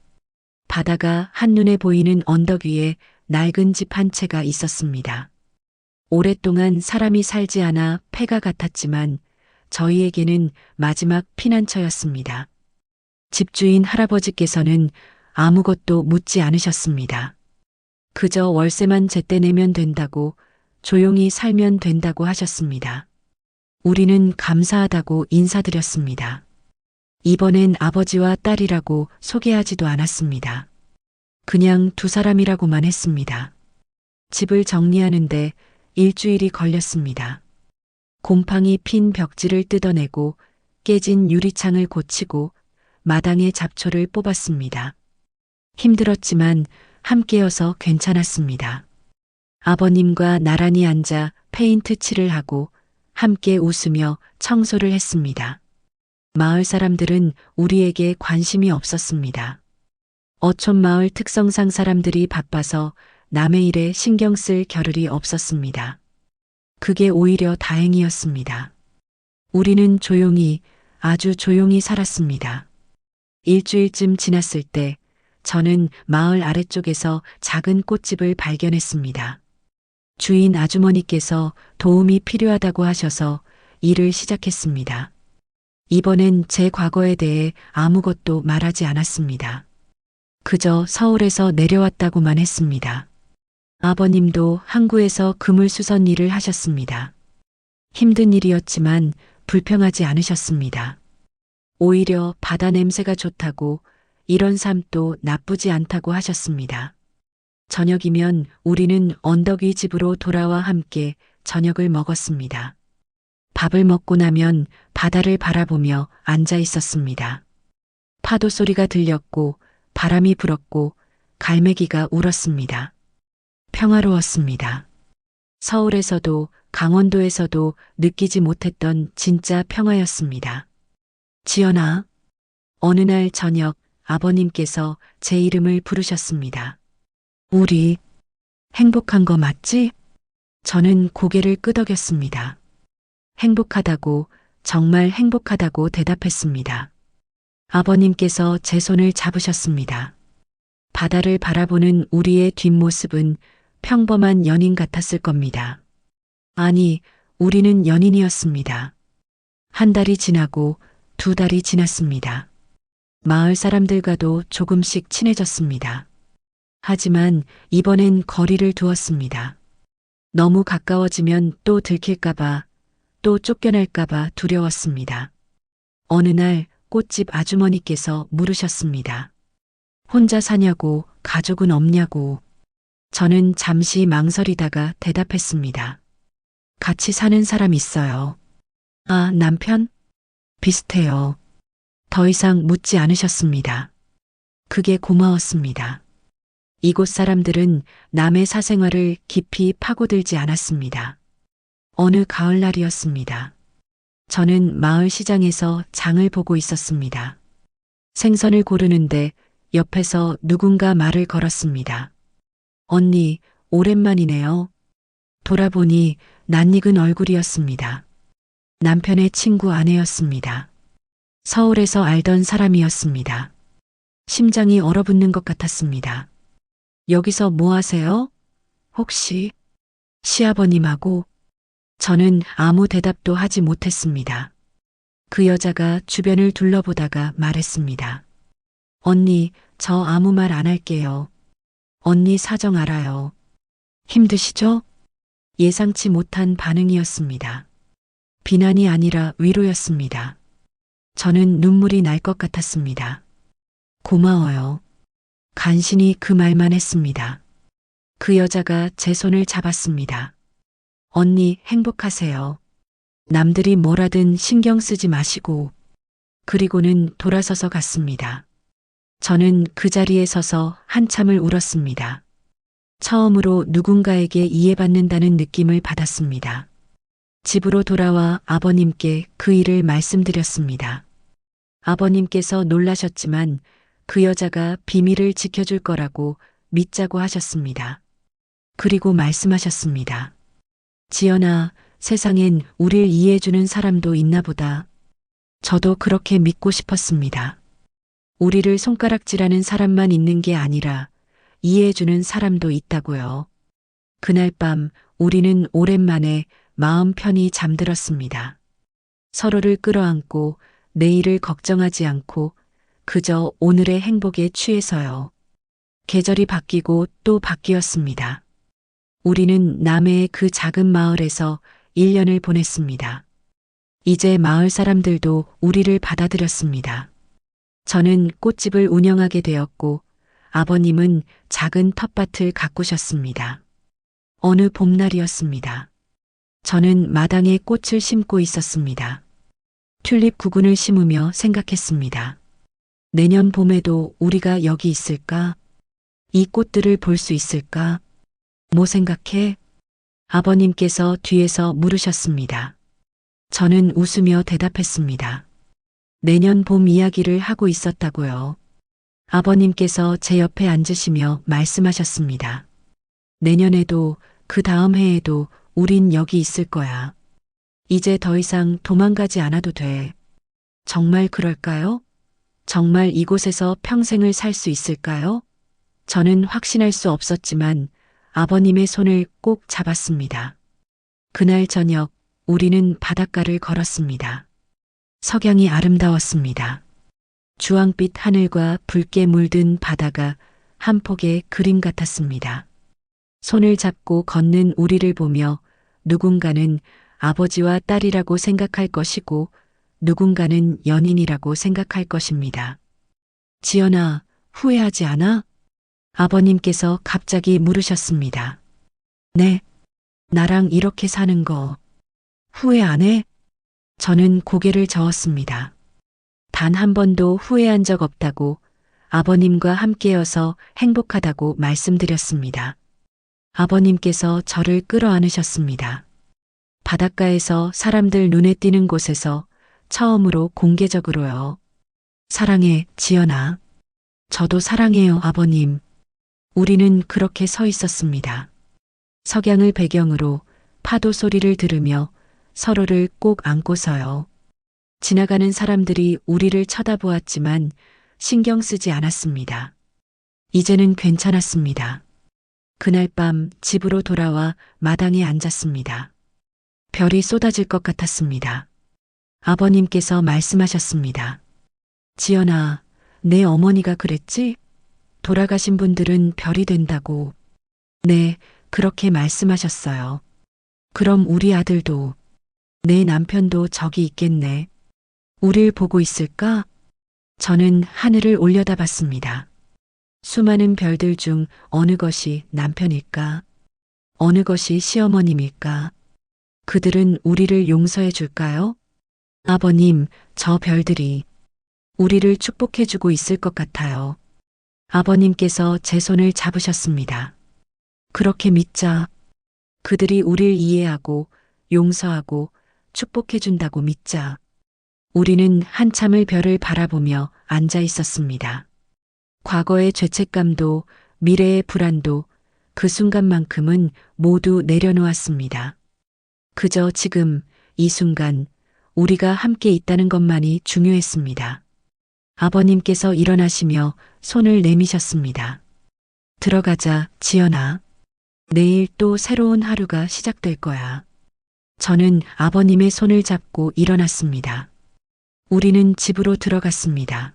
바다가 한눈에 보이는 언덕 위에 낡은 집 한 채가 있었습니다. 오랫동안 사람이 살지 않아 폐가 같았지만 저희에게는 마지막 피난처였습니다. 집주인 할아버지께서는 아무것도 묻지 않으셨습니다. 그저 월세만 제때 내면 된다고, 조용히 살면 된다고 하셨습니다. 우리는 감사하다고 인사드렸습니다. 이번엔 아버지와 딸이라고 소개하지도 않았습니다. 그냥 두 사람이라고만 했습니다. 집을 정리하는데 일주일이 걸렸습니다. 곰팡이 핀 벽지를 뜯어내고 깨진 유리창을 고치고 마당의 잡초를 뽑았습니다. 힘들었지만 함께여서 괜찮았습니다. 아버님과 나란히 앉아 페인트 칠을 하고 함께 웃으며 청소를 했습니다. 마을 사람들은 우리에게 관심이 없었습니다. 어촌 마을 특성상 사람들이 바빠서 남의 일에 신경 쓸 겨를이 없었습니다. 그게 오히려 다행이었습니다. 우리는 조용히, 아주 조용히 살았습니다. 일주일쯤 지났을 때 저는 마을 아래쪽에서 작은 꽃집을 발견했습니다. 주인 아주머니께서 도움이 필요하다고 하셔서 일을 시작했습니다. 이번엔 제 과거에 대해 아무것도 말하지 않았습니다. 그저 서울에서 내려왔다고만 했습니다. 아버님도 항구에서 그물수선 일을 하셨습니다. 힘든 일이었지만 불평하지 않으셨습니다. 오히려 바다 냄새가 좋다고, 이런 삶도 나쁘지 않다고 하셨습니다. 저녁이면 우리는 언덕 위 집으로 돌아와 함께 저녁을 먹었습니다. 밥을 먹고 나면 바다를 바라보며 앉아 있었습니다. 파도 소리가 들렸고 바람이 불었고 갈매기가 울었습니다. 평화로웠습니다. 서울에서도 강원도에서도 느끼지 못했던 진짜 평화였습니다. 지연아, 어느 날 저녁 아버님께서 제 이름을 부르셨습니다. 우리 행복한 거 맞지? 저는 고개를 끄덕였습니다. 행복하다고, 정말 행복하다고 대답했습니다. 아버님께서 제 손을 잡으셨습니다. 바다를 바라보는 우리의 뒷모습은 평범한 연인 같았을 겁니다. 아니, 우리는 연인이었습니다. 한 달이 지나고 두 달이 지났습니다. 마을 사람들과도 조금씩 친해졌습니다. 하지만 이번엔 거리를 두었습니다. 너무 가까워지면 또 들킬까봐, 또 쫓겨날까봐 두려웠습니다. 어느 날 꽃집 아주머니께서 물으셨습니다. 혼자 사냐고, 가족은 없냐고. 저는 잠시 망설이다가 대답했습니다. 같이 사는 사람 있어요. 아, 남편? 비슷해요. 더 이상 묻지 않으셨습니다. 그게 고마웠습니다. 이곳 사람들은 남의 사생활을 깊이 파고들지 않았습니다. 어느 가을날이었습니다. 저는 마을 시장에서 장을 보고 있었습니다. 생선을 고르는데 옆에서 누군가 말을 걸었습니다. 언니, 오랜만이네요. 돌아보니 낯익은 얼굴이었습니다. 남편의 친구 아내였습니다. 서울에서 알던 사람이었습니다. 심장이 얼어붙는 것 같았습니다. 여기서 뭐 하세요? 혹시 시아버님하고? 저는 아무 대답도 하지 못했습니다. 그 여자가 주변을 둘러보다가 말했습니다. 언니, 저 아무 말 안 할게요. 언니 사정 알아요. 힘드시죠? 예상치 못한 반응이었습니다. 비난이 아니라 위로였습니다. 저는 눈물이 날 것 같았습니다. 고마워요. 간신히 그 말만 했습니다. 그 여자가 제 손을 잡았습니다. 언니 행복하세요. 남들이 뭐라든 신경 쓰지 마시고. 그리고는 돌아서서 갔습니다. 저는 그 자리에 서서 한참을 울었습니다. 처음으로 누군가에게 이해받는다는 느낌을 받았습니다. 집으로 돌아와 아버님께 그 일을 말씀드렸습니다. 아버님께서 놀라셨지만 그 여자가 비밀을 지켜줄 거라고 믿자고 하셨습니다. 그리고 말씀하셨습니다. 지연아, 세상엔 우릴 이해해주는 사람도 있나 보다. 저도 그렇게 믿고 싶었습니다. 우리를 손가락질하는 사람만 있는 게 아니라 이해해주는 사람도 있다고요. 그날 밤 우리는 오랜만에 마음 편히 잠들었습니다. 서로를 끌어안고 내일을 걱정하지 않고 그저 오늘의 행복에 취해서요. 계절이 바뀌고 또 바뀌었습니다. 우리는 남해의 그 작은 마을에서 1년을 보냈습니다. 이제 마을 사람들도 우리를 받아들였습니다. 저는 꽃집을 운영하게 되었고 아버님은 작은 텃밭을 가꾸셨습니다. 어느 봄날이었습니다. 저는 마당에 꽃을 심고 있었습니다. 튤립 구근을 심으며 생각했습니다. 내년 봄에도 우리가 여기 있을까? 이 꽃들을 볼 수 있을까? 뭐 생각해? 아버님께서 뒤에서 물으셨습니다. 저는 웃으며 대답했습니다. 내년 봄 이야기를 하고 있었다고요. 아버님께서 제 옆에 앉으시며 말씀하셨습니다. 내년에도 그 다음 해에도 우린 여기 있을 거야. 이제 더 이상 도망가지 않아도 돼. 정말 그럴까요? 정말 이곳에서 평생을 살 수 있을까요? 저는 확신할 수 없었지만 아버님의 손을 꼭 잡았습니다. 그날 저녁 우리는 바닷가를 걸었습니다. 석양이 아름다웠습니다. 주황빛 하늘과 붉게 물든 바다가 한 폭의 그림 같았습니다. 손을 잡고 걷는 우리를 보며 누군가는 아버지와 딸이라고 생각할 것이고 누군가는 연인이라고 생각할 것입니다. 지연아, 후회하지 않아? 아버님께서 갑자기 물으셨습니다. 네, 나랑 이렇게 사는 거 후회 안 해? 저는 고개를 저었습니다. 단 한 번도 후회한 적 없다고 아버님과 함께여서 행복하다고 말씀드렸습니다. 아버님께서 저를 끌어안으셨습니다. 바닷가에서 사람들 눈에 띄는 곳에서 처음으로 공개적으로요. 사랑해, 지연아. 저도 사랑해요, 아버님. 우리는 그렇게 서 있었습니다. 석양을 배경으로 파도 소리를 들으며 서로를 꼭 안고서요. 지나가는 사람들이 우리를 쳐다보았지만 신경 쓰지 않았습니다. 이제는 괜찮았습니다. 그날 밤 집으로 돌아와 마당에 앉았습니다. 별이 쏟아질 것 같았습니다. 아버님께서 말씀하셨습니다. 지연아, 내 어머니가 그랬지? 돌아가신 분들은 별이 된다고. 네, 그렇게 말씀하셨어요. 그럼 우리 아들도, 내 남편도 저기 있겠네. 우릴 보고 있을까? 저는 하늘을 올려다봤습니다. 수많은 별들 중 어느 것이 남편일까? 어느 것이 시어머님일까? 그들은 우리를 용서해 줄까요? 아버님, 저 별들이 우리를 축복해주고 있을 것 같아요. 아버님께서 제 손을 잡으셨습니다. 그렇게 믿자. 그들이 우릴 이해하고 용서하고 축복해준다고 믿자. 우리는 한참을 별을 바라보며 앉아 있었습니다. 과거의 죄책감도 미래의 불안도 그 순간만큼은 모두 내려놓았습니다. 그저 지금 이 순간 우리가 함께 있다는 것만이 중요했습니다. 아버님께서 일어나시며 손을 내미셨습니다. 들어가자, 지연아. 내일 또 새로운 하루가 시작될 거야. 저는 아버님의 손을 잡고 일어났습니다. 우리는 집으로 들어갔습니다.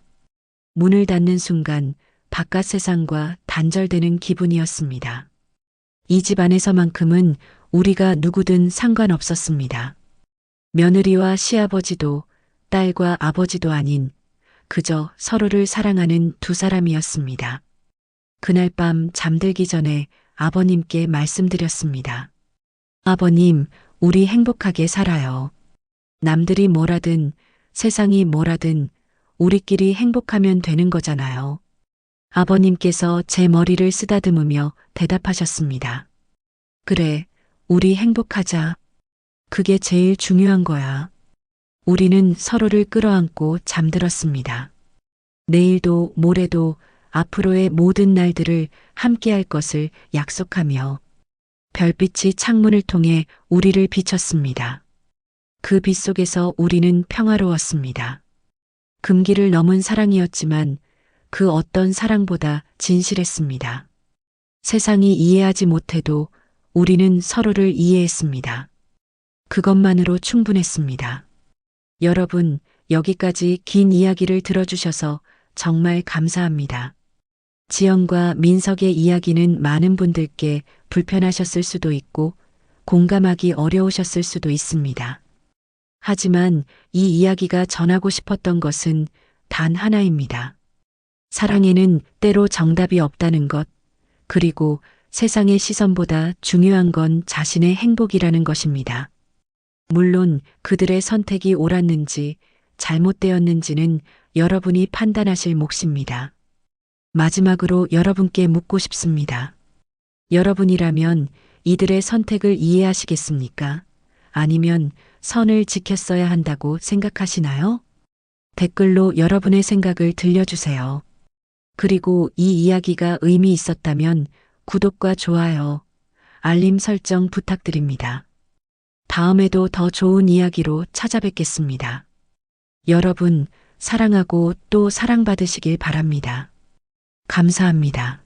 문을 닫는 순간 바깥 세상과 단절되는 기분이었습니다. 이 집 안에서만큼은 우리가 누구든 상관없었습니다. 며느리와 시아버지도 딸과 아버지도 아닌 그저 서로를 사랑하는 두 사람이었습니다. 그날 밤 잠들기 전에 아버님께 말씀드렸습니다. 아버님, 우리 행복하게 살아요. 남들이 뭐라든 세상이 뭐라든 우리끼리 행복하면 되는 거잖아요. 아버님께서 제 머리를 쓰다듬으며 대답하셨습니다. 그래, 우리 행복하자. 그게 제일 중요한 거야. 우리는 서로를 끌어안고 잠들었습니다. 내일도 모레도 앞으로의 모든 날들을 함께할 것을 약속하며 별빛이 창문을 통해 우리를 비췄습니다. 그 빛 속에서 우리는 평화로웠습니다. 금기를 넘은 사랑이었지만 그 어떤 사랑보다 진실했습니다. 세상이 이해하지 못해도 우리는 서로를 이해했습니다. 그것만으로 충분했습니다. 여러분, 여기까지 긴 이야기를 들어주셔서 정말 감사합니다. 지연과 민석의 이야기는 많은 분들께 불편하셨을 수도 있고 공감하기 어려우셨을 수도 있습니다. 하지만 이 이야기가 전하고 싶었던 것은 단 하나입니다. 사랑에는 때로 정답이 없다는 것, 그리고 세상의 시선보다 중요한 건 자신의 행복이라는 것입니다. 물론 그들의 선택이 옳았는지 잘못되었는지는 여러분이 판단하실 몫입니다. 마지막으로 여러분께 묻고 싶습니다. 여러분이라면 이들의 선택을 이해하시겠습니까? 아니면 선을 지켰어야 한다고 생각하시나요? 댓글로 여러분의 생각을 들려주세요. 그리고 이 이야기가 의미 있었다면 구독과 좋아요, 알림 설정 부탁드립니다. 다음에도 더 좋은 이야기로 찾아뵙겠습니다. 여러분, 사랑하고 또 사랑받으시길 바랍니다. 감사합니다.